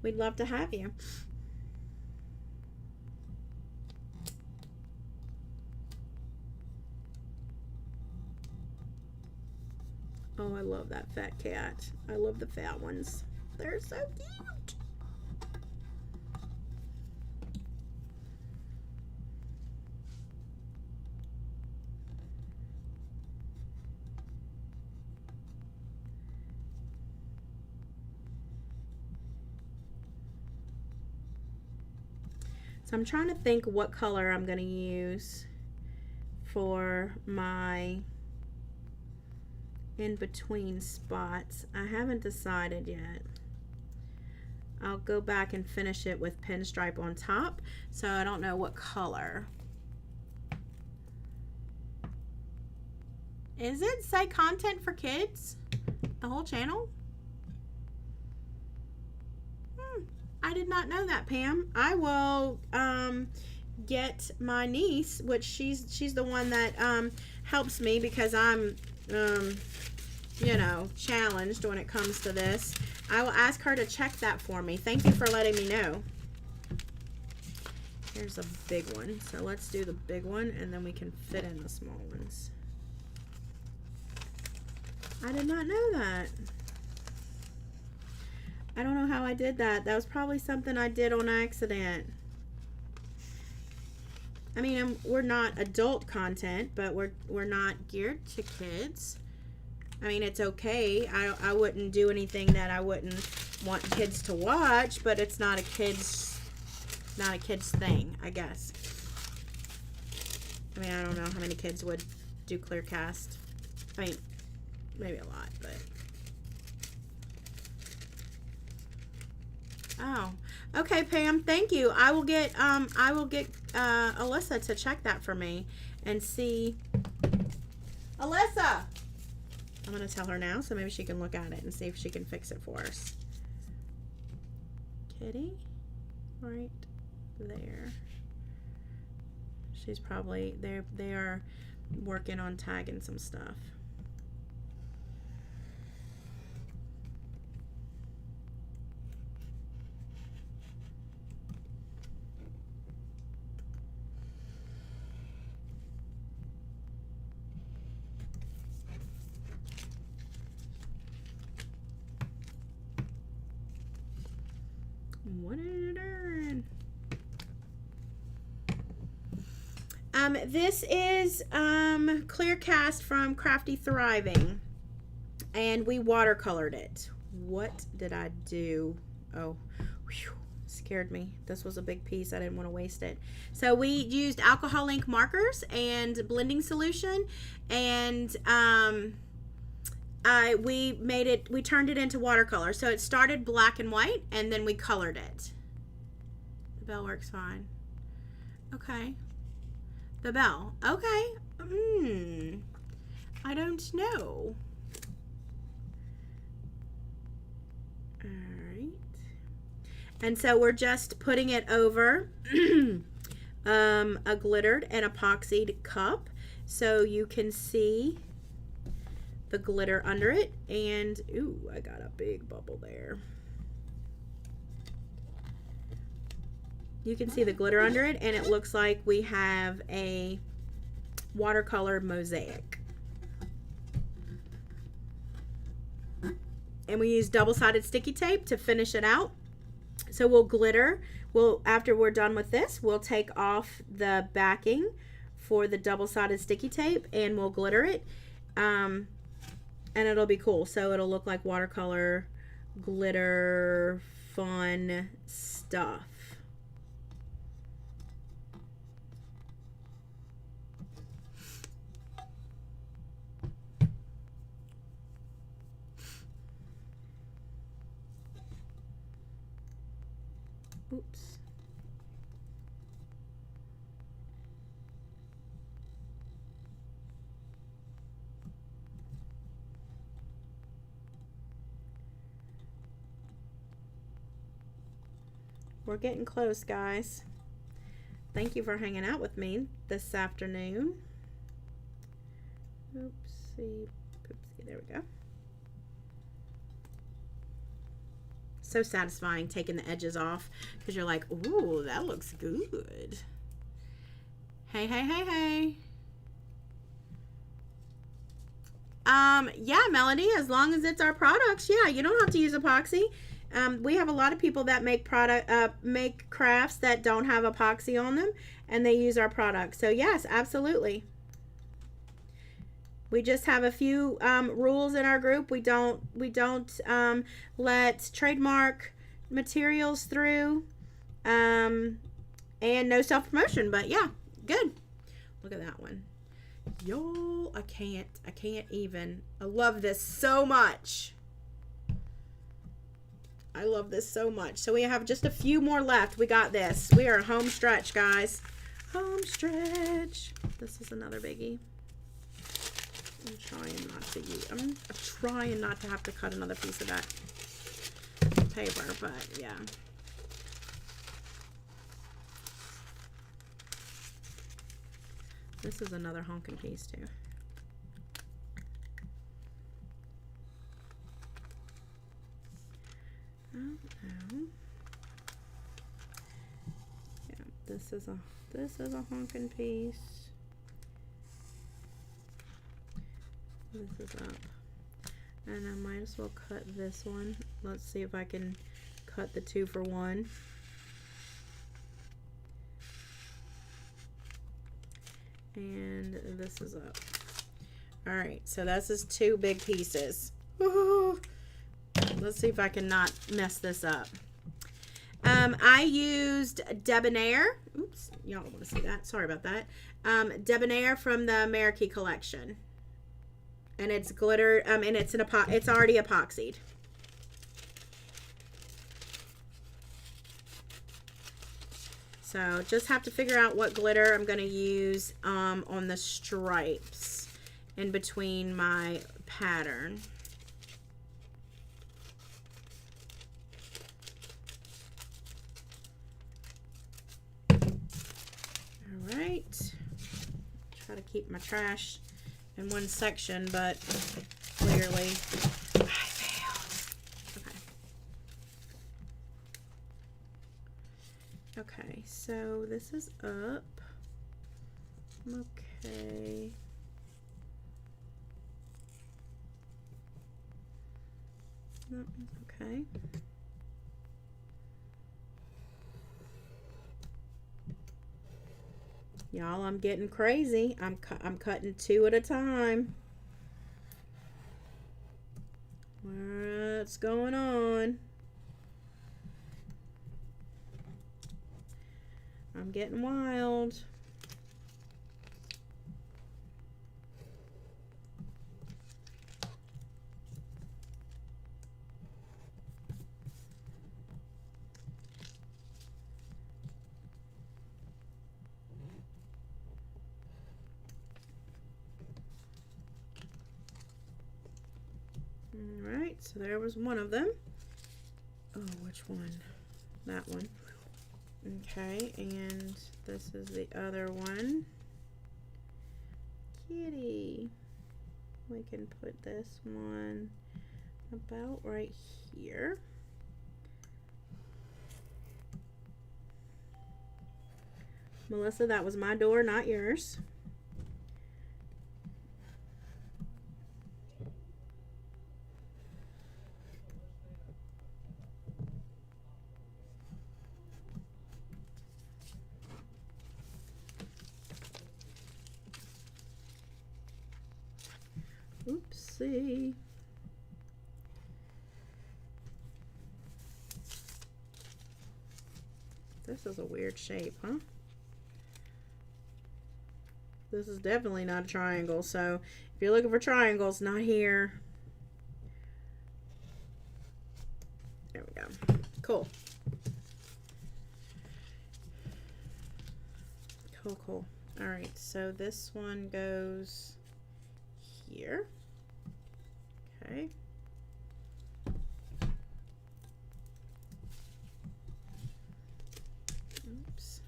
We'd love to have you. Oh, I love that fat cat. I love the fat ones. They're so cute. So I'm trying to think what color I'm going to use for my in between spots. I haven't decided yet. I'll go back and finish it with pinstripe on top, so I don't know what color. Is it say content for kids? The whole channel? I did not know that, Pam. I will get my niece, which she's the one that helps me because I'm you know, challenged when it comes to this. I will ask her to check that for me. Thank you for letting me know. Here's a big one. So let's do the big one, and then we can fit in the small ones. I did not know that. I don't know how I did that. That was probably something I did on accident. I mean, we're not adult content, but we're not geared to kids. I mean, it's okay. I wouldn't do anything that I wouldn't want kids to watch, but it's not a kid's thing, I guess. I mean, I don't know how many kids would do clear cast. I mean, maybe a lot, but. Oh, okay, Pam. Thank you. I will get Alyssa to check that for me and see. Alyssa, I'm gonna tell her now, so maybe she can look at it and see if she can fix it for us. Kitty, right there. She's probably they are working on tagging some stuff. What are you doing? This is clear cast from Crafty Thriving, and we watercolored it. What did I do? Oh, whew, scared me. This was a big piece. I didn't want to waste it. So we used alcohol ink markers and blending solution, and we turned it into watercolor. So it started black and white, and then we colored it. The bell works fine. Okay. The bell. Okay. I don't know. All right. And so we're just putting it over a glittered and epoxied cup, so you can see the glitter under it. And ooh, I got a big bubble there. You can see the glitter under it, and it looks like we have a watercolor mosaic. And we use double-sided sticky tape to finish it out. So we'll glitter. After we're done with this, we'll take off the backing for the double-sided sticky tape, and we'll glitter it. And it'll be cool. So it'll look like watercolor, glitter, fun stuff. Oops. We're getting close, guys. Thank you for hanging out with me this afternoon. Oopsie, poopsie, there we go. So satisfying taking the edges off, because you're like, ooh, that looks good. Hey, hey, hey, hey. Yeah, Melody, as long as it's our products, yeah, you don't have to use epoxy. We have a lot of people that make make crafts that don't have epoxy on them, and they use our products. So yes, absolutely. We just have a few rules in our group. We don't let trademark materials through, and no self-promotion. But yeah, good. Look at that one, y'all. I can't even. I love this so much. I love this so much. So we have just a few more left. We got this. We are home stretch, guys. Home stretch. This is another biggie. I'm trying not to use. I'm trying not to have to cut another piece of that paper, but yeah. This is another honking piece too. Oh. Yeah, this is a honking piece. This is up, and I might as well cut this one. Let's see if I can cut the 2 for 1. And this is up. All right, so this is 2 big pieces. Woo-hoo. Let's see if I can not mess this up. I used Debonair. Oops, y'all don't want to see that. Sorry about that. Debonair from the Marabu collection. And it's glitter, and it's it's already epoxied. So just have to figure out what glitter I'm going to use on the stripes in between my pattern. All right. Try to keep my trash in one section, but clearly I failed. Okay, so this is up. Okay. Okay. Y'all, I'm getting crazy. I'm cutting 2 at a time. What's going on? I'm getting wild. All right, so there was one of them. Oh, which one? That one. Okay, and this is the other one. Kitty. We can put this one about right here. Melissa, that was my door, not yours. Oopsie. This is a weird shape, huh? This is definitely not a triangle, so if you're looking for triangles, not here. There we go. Cool. Cool, cool. All right, so this one goes here. Okay. Oops.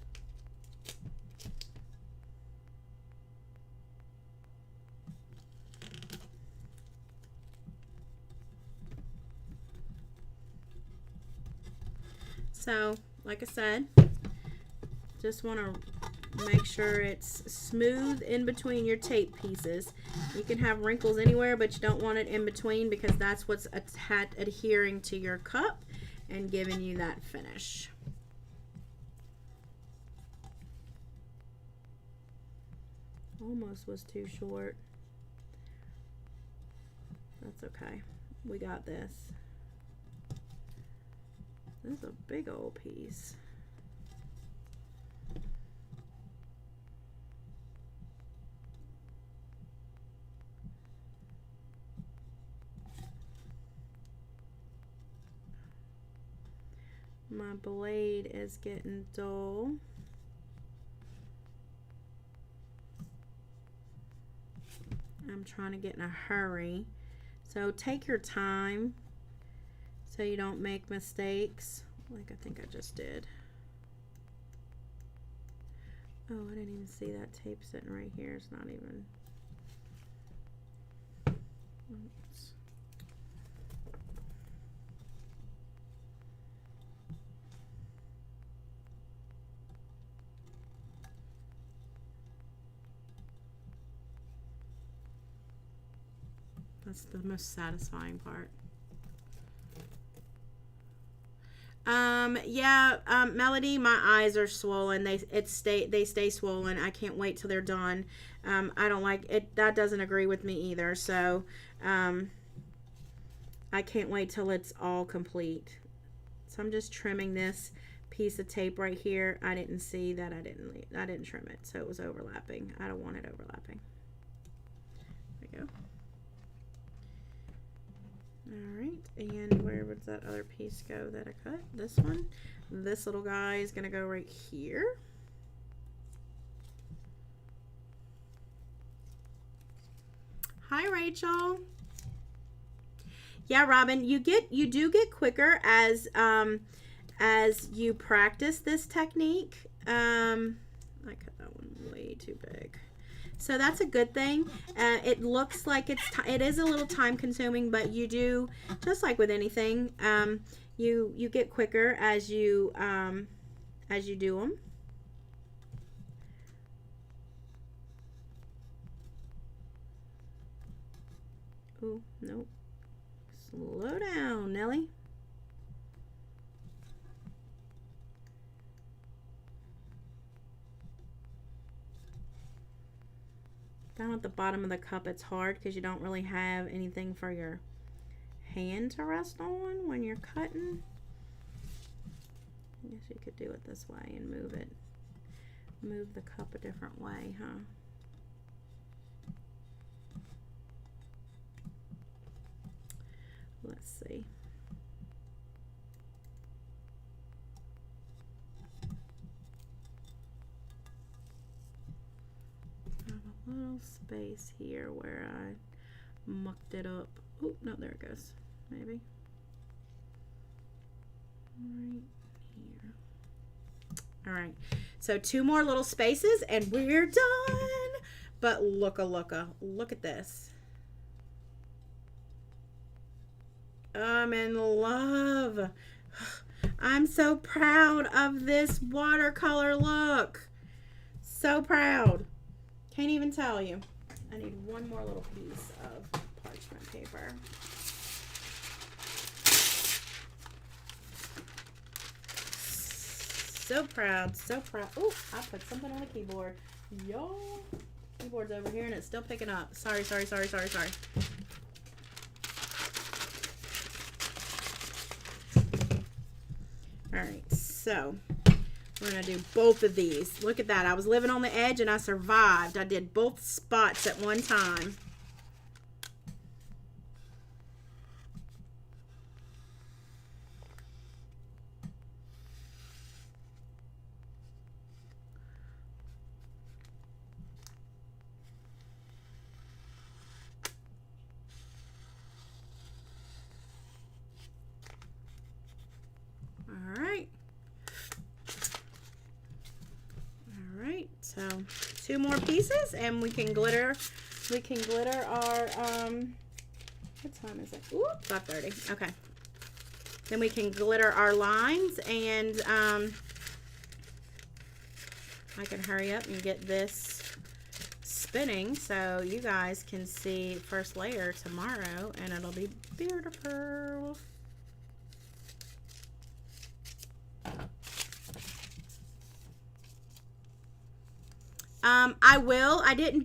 So, like I said, just want to make sure it's smooth in between your tape pieces. You can have wrinkles anywhere, but you don't want it in between because that's what's adhering to your cup and giving you that finish. Almost was too short. That's okay. We got this. This is a big old piece. My blade is getting dull. I'm trying to get in a hurry. So take your time so you don't make mistakes like I think I just did. Oh, I didn't even see that tape sitting right here. It's not even. Oops. That's the most satisfying part. Yeah, Melody, my eyes are swollen. They stay swollen. I can't wait till they're done. I don't like it. That doesn't agree with me either. So, I can't wait till it's all complete. So I'm just trimming this piece of tape right here. I didn't see that. I didn't trim it, so it was overlapping. I don't want it overlapping. There we go. All right, and where would that other piece go that I cut? This one. This little guy is gonna go right here. Hi, Rachel. Yeah, Robin, you do get quicker as you practice this technique. I cut that one way too big. So that's a good thing. It looks like it is a little time consuming, but you do, just like with anything, you get quicker as you do them. Oh, nope. Slow down, Nelly. Down at the bottom of the cup, it's hard because you don't really have anything for your hand to rest on when you're cutting. I guess you could do it this way and move the cup a different way, huh? Let's see. I have a little space here where I mucked it up. Oh, no, there it goes. Maybe. Right here. All right. So 2 more little spaces and we're done. But look at this. I'm in love. I'm so proud of this watercolor look. So proud. Can't even tell you. I need one more little piece of parchment paper. So proud, so proud. Oh, I put something on the keyboard. Yo, keyboard's over here and it's still picking up. Sorry. All right, so we're gonna do both of these. Look at that. I was living on the edge and I survived. I did both spots at one time. So 2 more pieces and we can glitter our what time is it? Ooh, 5:30. Okay. Then we can glitter our lines and I can hurry up and get this spinning so you guys can see first layer tomorrow and it'll be beautiful. I didn't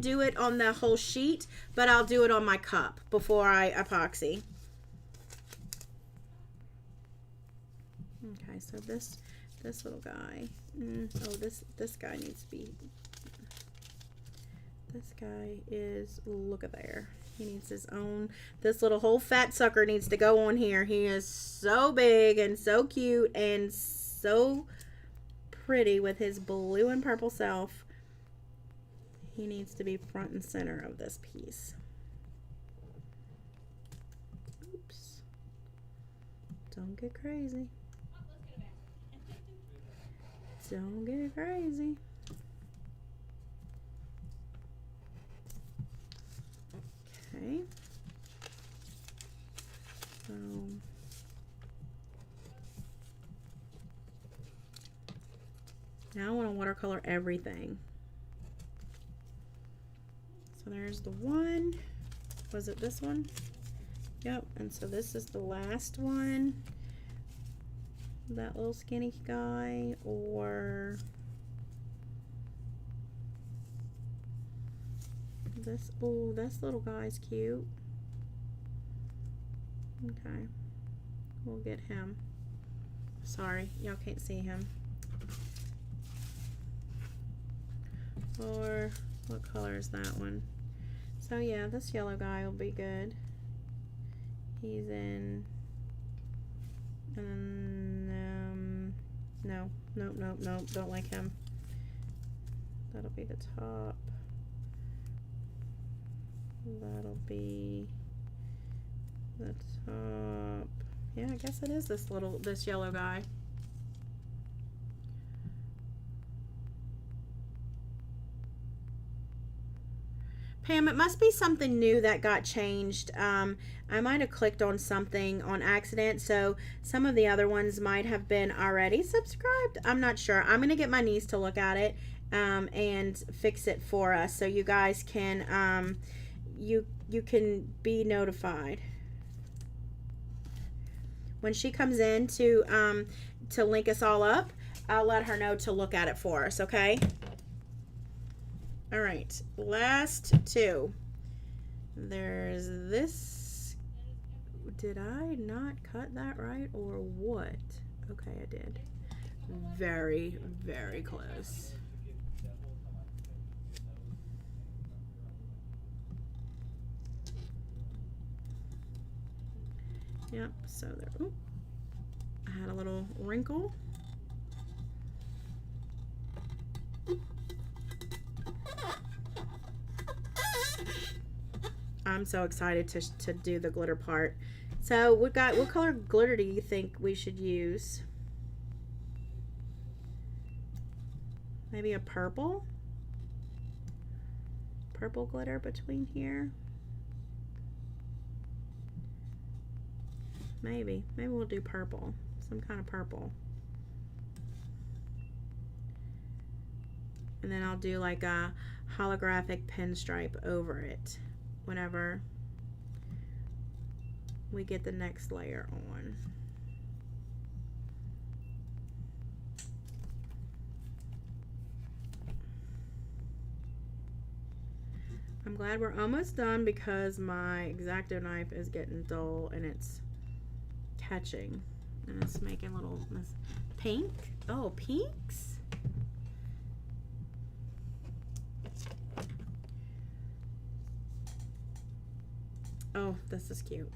do it on the whole sheet, but I'll do it on my cup before I epoxy. Okay, so this little guy. This guy needs to be. This guy is, look at there. He needs his own. This little whole fat sucker needs to go on here. He is so big and so cute and so pretty with his blue and purple self. He needs to be front and center of this piece. Oops. Don't get crazy. Don't get crazy. Okay. So now I want to watercolor everything. So there's the one. Was it this one? Yep. And so this is the last one. that little skinny guy, or this. Oh, this little guy's cute. Okay, we'll get him. Sorry, y'all can't see him. Or what color is that one? So yeah, this yellow guy will be good. He's in, no, nope, don't like him. That'll be the top. That'll be the top. Yeah, I guess it is this yellow guy. Pam, it must be something new that got changed. I might have clicked on something on accident, so some of the other ones might have been already subscribed. I'm not sure. I'm going to get my niece to look at it and fix it for us, so you guys can you can be notified when she comes in to link us all up. I'll let her know to look at it for us. Okay. All right, last two. There's this. Did I not cut that right or what? Okay, I did. Very, very close. Yep, so there. Ooh, I had a little wrinkle. I'm so excited to do the glitter part. So what color glitter do you think we should use? Maybe a purple? Purple glitter between here? Maybe we'll do purple. Some kind of purple. And then I'll do like a holographic pinstripe over it whenever we get the next layer on. I'm glad we're almost done because my X-Acto knife is getting dull and it's catching. And it's making little pink. Oh, pinks? Oh, this is cute.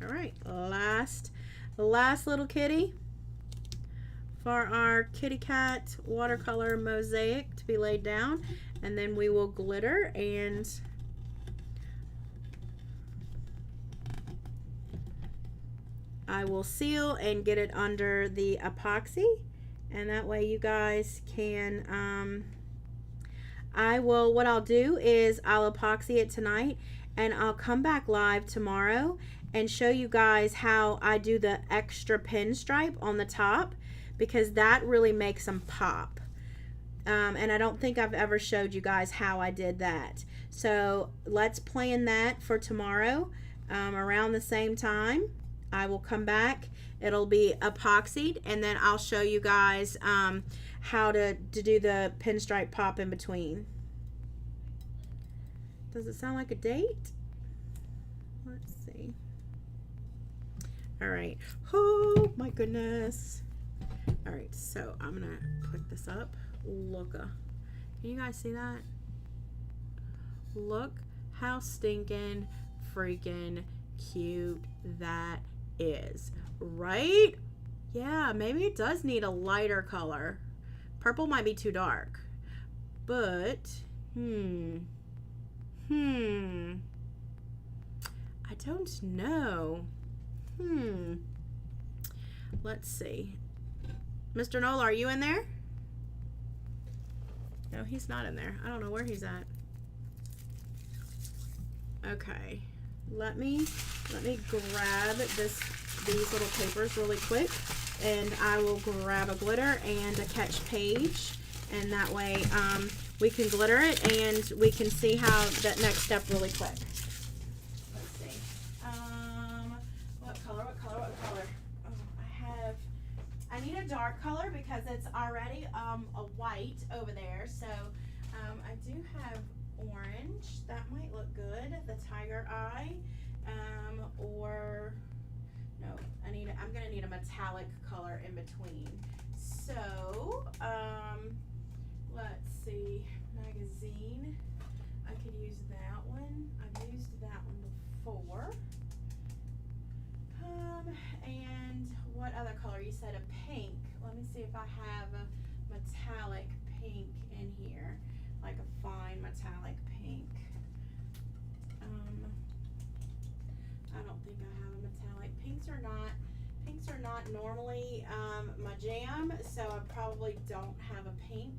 All right, last little kitty for our kitty cat watercolor mosaic to be laid down, and then we will glitter and I will seal and get it under the epoxy, and that way you guys can what I'll do is I'll epoxy it tonight, and I'll come back live tomorrow and show you guys how I do the extra pinstripe on the top, because that really makes them pop. And I don't think I've ever showed you guys how I did that. So let's plan that for tomorrow around the same time. I will come back. It'll be epoxied, and then I'll show you guys how to do the pinstripe pop in between. Does it sound like a date? Let's see. All right. Oh my goodness. All right, so I'm gonna click this up. Look, can you guys see that? Look how stinking freaking cute that is, right? Yeah, maybe it does need a lighter color. Purple might be too dark, but I don't know. Let's see. Mr. Noel, are you in there? No, he's not in there. I don't know where he's at. Okay. Let me grab these little papers really quick, and I will grab a glitter and a catch page, and that way we can glitter it and we can see how that next step really quick. Let's see. What color? Oh, I have dark color because it's already a white over there. So I do have orange. That might look good. The tiger eye. Or no, I'm gonna need a metallic color in between. So let's see, magazine. I could use that one. I've used that one before. And what other color? You said a pink. Let me see if I have a metallic pink in here, like a fine metallic pink. I don't think I have a metallic. Pinks are not normally my jam, so I probably don't have a pink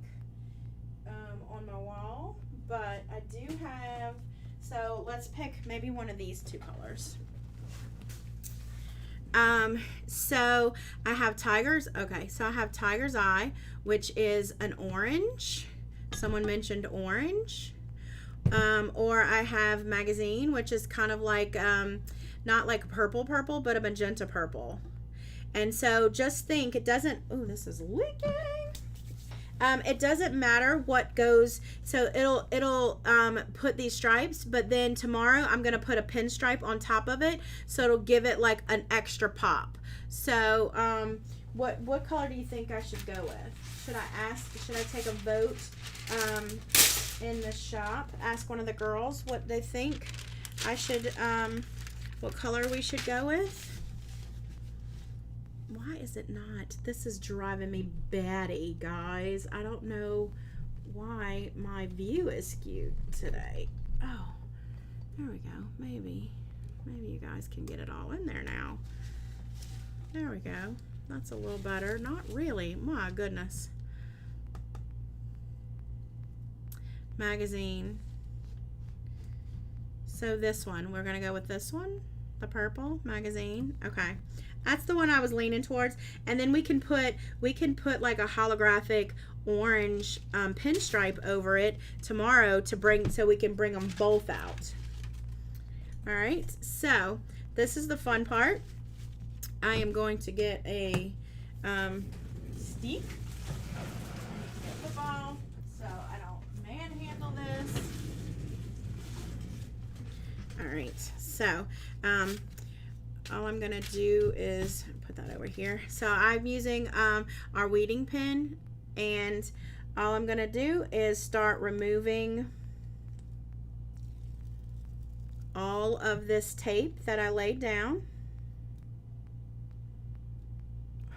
on my wall, but I do have, so let's pick maybe one of these two colors. So I have tiger's eye, which is an orange. Someone mentioned orange. Or I have magazine, which is kind of like not like purple, but a magenta purple. And so just think, it doesn't, oh, this is leaking. It doesn't matter what goes, so it'll put these stripes, but then tomorrow I'm gonna put a pinstripe on top of it, so it'll give it like an extra pop. So what color do you think I should go with? Should I take a vote in the shop, ask one of the girls what they think I should, what color we should go with? Why is it not? This is driving me batty, guys. I don't know why my view is skewed today. Oh, there we go. Maybe you guys can get it all in there now. There we go. That's a little better. Not really. My goodness. Magazine. So this one, we're gonna go with this one, the purple magazine. Okay, that's the one I was leaning towards. And then we can put like a holographic orange pinstripe over it tomorrow so we can bring them both out. All right, so this is the fun part. I am going to get a stick, football, so I don't manhandle this. All right, so all I'm gonna do is put that over here. So I'm using our weeding pen, and all I'm gonna do is start removing all of this tape that I laid down.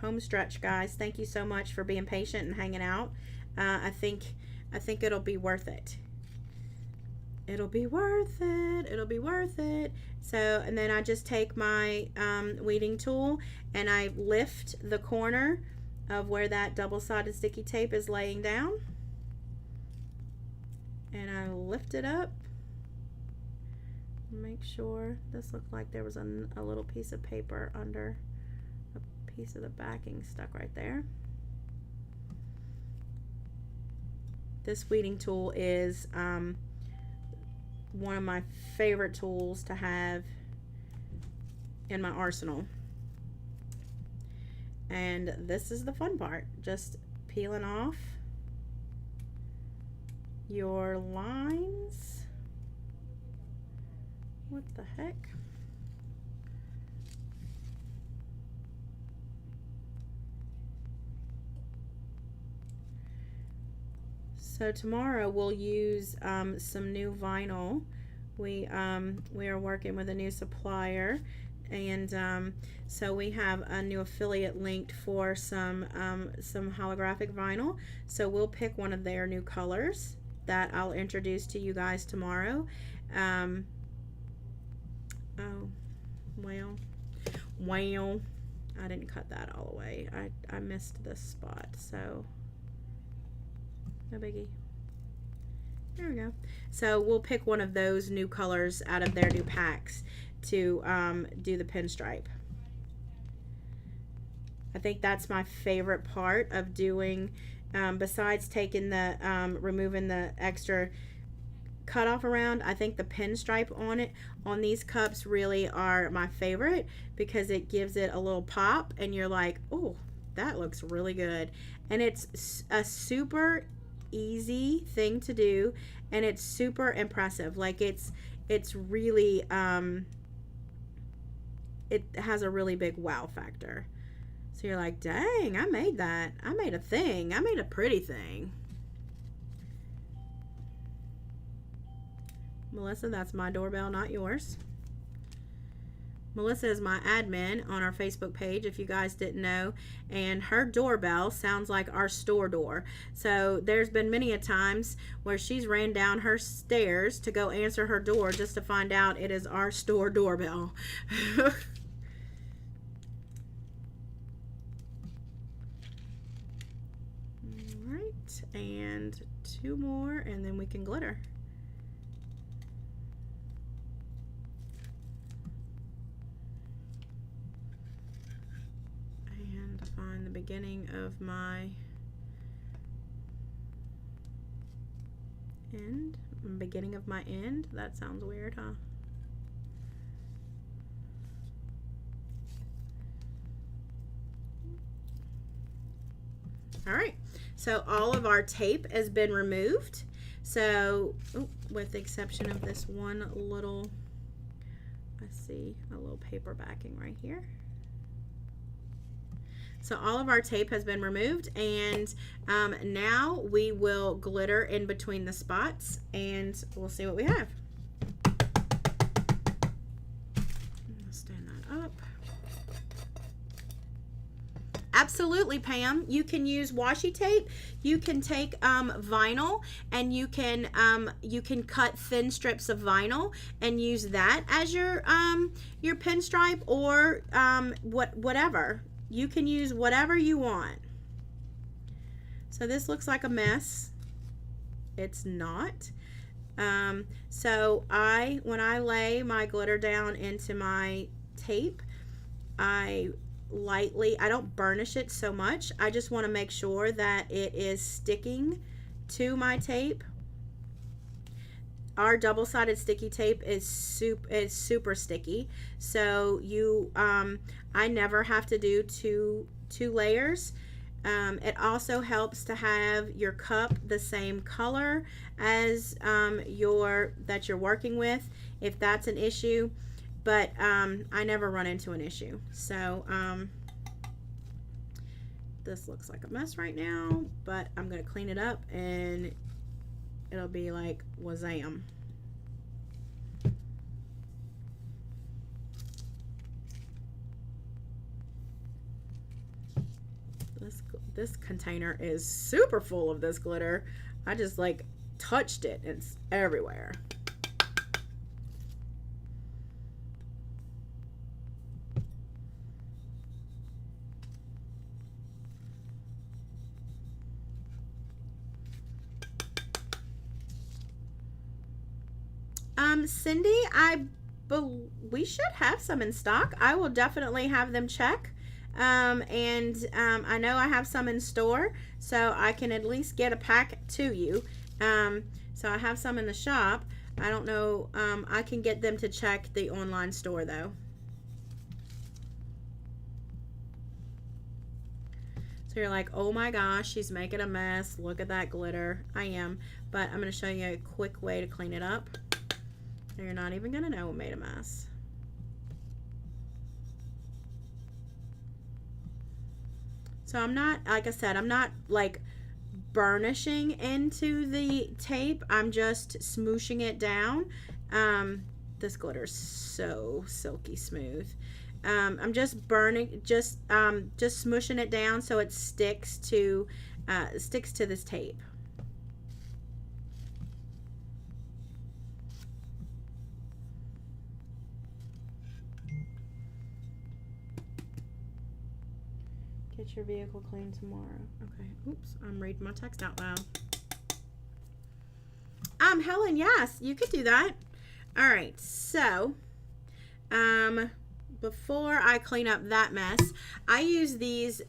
Home stretch, guys. Thank you so much for being patient and hanging out. I think it'll be worth it. It'll be worth it. It'll be worth it. So, and then I just take my weeding tool and I lift the corner of where that double-sided sticky tape is laying down. And I lift it up. Make sure this looked like there was a little piece of paper under a piece of the backing stuck right there. This weeding tool is one of my favorite tools to have in my arsenal. And this is the fun part, just peeling off your lines. What the heck? So tomorrow we'll use some new vinyl. We are working with a new supplier, and so we have a new affiliate linked for some holographic vinyl. So we'll pick one of their new colors that I'll introduce to you guys tomorrow. Oh, well, I didn't cut that all the way. I missed this spot, so no biggie. There we go. So we'll pick one of those new colors out of their new packs to do the pinstripe. I think that's my favorite part of doing, besides taking the removing the extra cutoff around. I think the pinstripe on these cups really are my favorite, because it gives it a little pop and you're like, oh, that looks really good. And it's a super easy thing to do, and it's super impressive. Like it's really it has a really big wow factor. So you're like, dang, I made that. I made a thing. I made a pretty thing. Melissa, that's my doorbell, not yours. Melissa is my admin on our Facebook page, if you guys didn't know, and her doorbell sounds like our store door. So there's been many a times where she's ran down her stairs to go answer her door just to find out it is our store doorbell. Alright, and 2 more, and then we can glitter. Find the beginning of my end. Beginning of my end. That sounds weird, huh? All right. So all of our tape has been removed. So, with the exception of this one little, I see a little paper backing right here. So all of our tape has been removed, and now we will glitter in between the spots, and we'll see what we have. Stand that up. Absolutely, Pam. You can use washi tape. You can take vinyl, and you can cut thin strips of vinyl and use that as your pinstripe, or whatever. You can use whatever you want. So this looks like a mess. It's not. So when I lay my glitter down into my tape, I don't burnish it so much. I just want to make sure that it is sticking to my tape. Our double-sided sticky tape is super sticky, so I never have to do two layers. It also helps to have your cup the same color as that you're working with, if that's an issue. But I never run into an issue. So this looks like a mess right now, but I'm gonna clean it up and it'll be like wazam. This container is super full of this glitter. I just like touched it. It's everywhere. Cindy, we should have some in stock. I will definitely have them check. I know I have some in store, so I can at least get a pack to you. So I have some in the shop. I don't know. I can get them to check the online store though. So you're like, oh my gosh, she's making a mess. Look at that glitter. I am, but I'm going to show you a quick way to clean it up. You're not even going to know it made a mess. So I'm not, like I said, I'm not like burnishing into the tape. I'm just smooshing it down. This glitter is so silky smooth. I'm just smooshing it down so it sticks to this tape. Get your vehicle clean tomorrow. Okay. Oops, I'm reading my text out loud. Helen, yes, you could do that. All right, so before I clean up that mess, I use these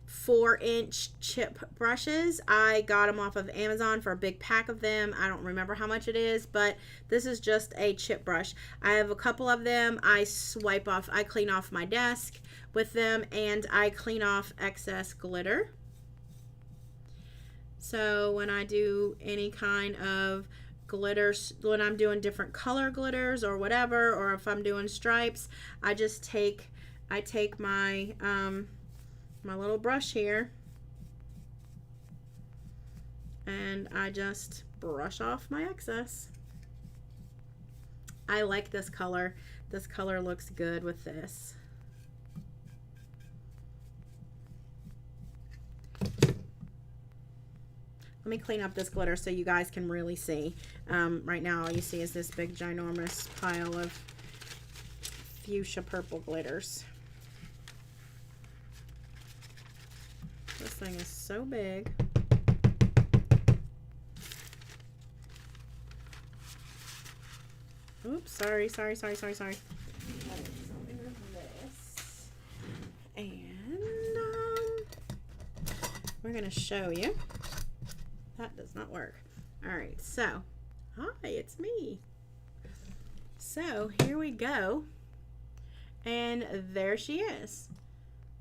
4-inch chip brushes. I got them off of Amazon for a big pack of them. I don't remember how much it is, but this is just a chip brush. I have a couple of them. I clean off my desk with them, and I clean off excess glitter. So when I do any kind of glitters, when I'm doing different color glitters or whatever, or if I'm doing stripes, I take my my little brush here, and I just brush off my excess. I like this color. This color looks good with this. Let me clean up this glitter so you guys can really see. Right now all you see is this big ginormous pile of fuchsia purple glitters. This thing is so big. Oops, sorry. And we're gonna show you. That does not work. All right, so hi, it's me. So here we go, and there she is.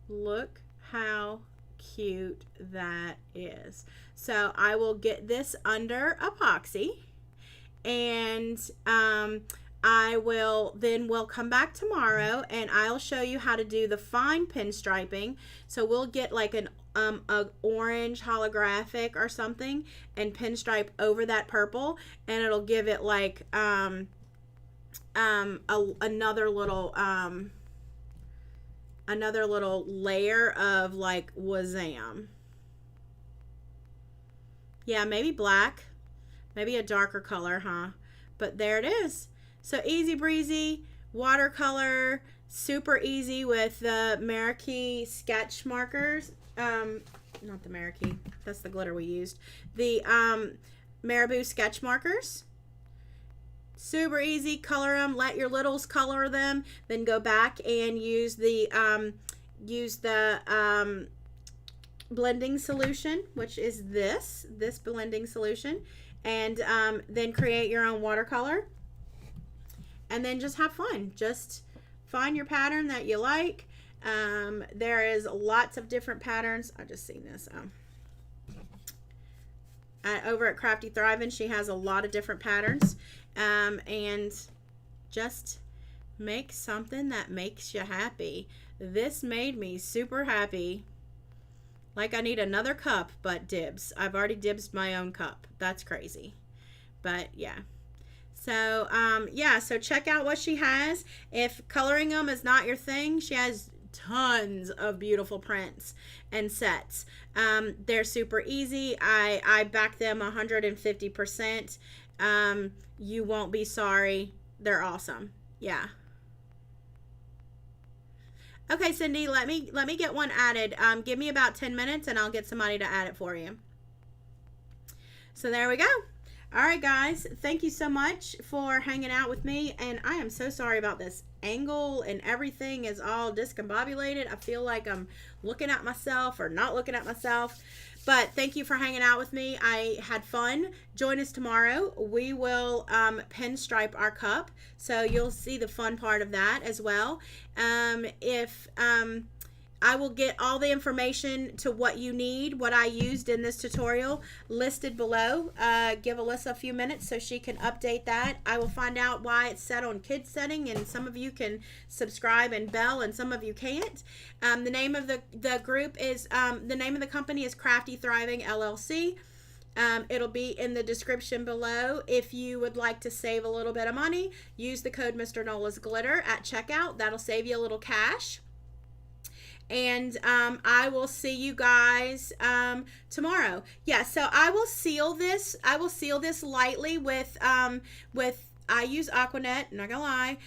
Look how cute that is. So I will get this under epoxy, and we'll come back tomorrow and I'll show you how to do the fine pinstriping. So we'll get like an orange holographic or something and pinstripe over that purple, and it'll give it like another little layer of like wazam. Yeah, maybe black, maybe a darker color, huh? But there it is. So easy breezy watercolor, super easy with the Marabu sketch markers. Not the Marabu, that's the glitter we used. The Marabou sketch markers. Super easy, color them, let your littles color them, then go back and use the blending solution, which is this blending solution, and then create your own watercolor, and then just have fun. Just find your pattern that you like. There is lots of different patterns. I just seen this over at Crafty Thriving. She has a lot of different patterns, and just make something that makes you happy. This made me super happy. Like I need another cup, but dibs. I've already dibsed my own cup. That's crazy. But yeah. So yeah, so check out what she has. If coloring them is not your thing, she has tons of beautiful prints and sets. They're super easy. I back them 150%. You won't be sorry. They're awesome. Yeah. Okay, Cindy, let me get one added. Give me about 10 minutes and I'll get somebody to add it for you. So there we go. All right, guys, thank you so much for hanging out with me, and I am so sorry about this angle and everything is all discombobulated. I feel like I'm looking at myself or not looking at myself, but thank you for hanging out with me. I had fun. Join us tomorrow. We will pinstripe our cup, so you'll see the fun part of that as well. I will get all the information to what you need, what I used in this tutorial, listed below. Give Alyssa a few minutes so she can update that. I will find out why it's set on kids setting, and some of you can subscribe and bell, and some of you can't. The name of the group is, the name of the company is Crafty Thriving LLC. It'll be in the description below. If you would like to save a little bit of money, use the code Mr. Nola's Glitter at checkout. That'll save you a little cash. And I will see you guys tomorrow. Yeah, so I will seal this. I will seal this lightly with I use Aquanet, not gonna lie,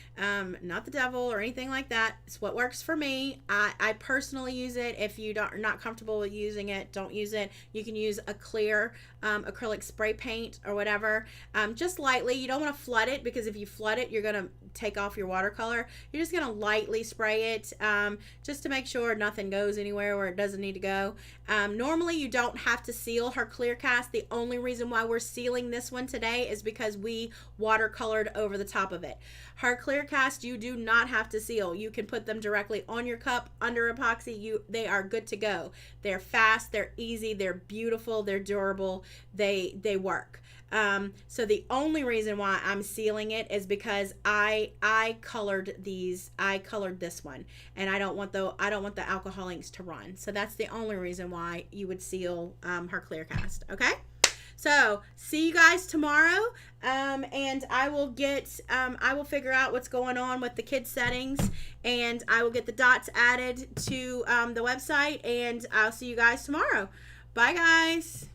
not the devil or anything like that. It's what works for me. I personally use it. If you are not comfortable with using it, don't use it. You can use a clear acrylic spray paint or whatever, just lightly. You don't want to flood it, because if you flood it, you're gonna take off your watercolor. You're just gonna lightly spray it, just to make sure nothing goes anywhere where it doesn't need to go. Normally you don't have to seal her clear cast. The only reason why we're sealing this one today is because we watercolored over the top of it. Her clear cast, you do not have to seal. You can put them directly on your cup under epoxy. They are good to go. They're fast, they're easy, they're beautiful, they're durable, they work. So the only reason why I'm sealing it is because I colored this one, and I don't want the alcohol inks to run. So that's the only reason why you would seal her clear cast. Okay. So see you guys tomorrow, and I will figure out what's going on with the kids settings, and I will get the dots added to the website, and I'll see you guys tomorrow. Bye guys.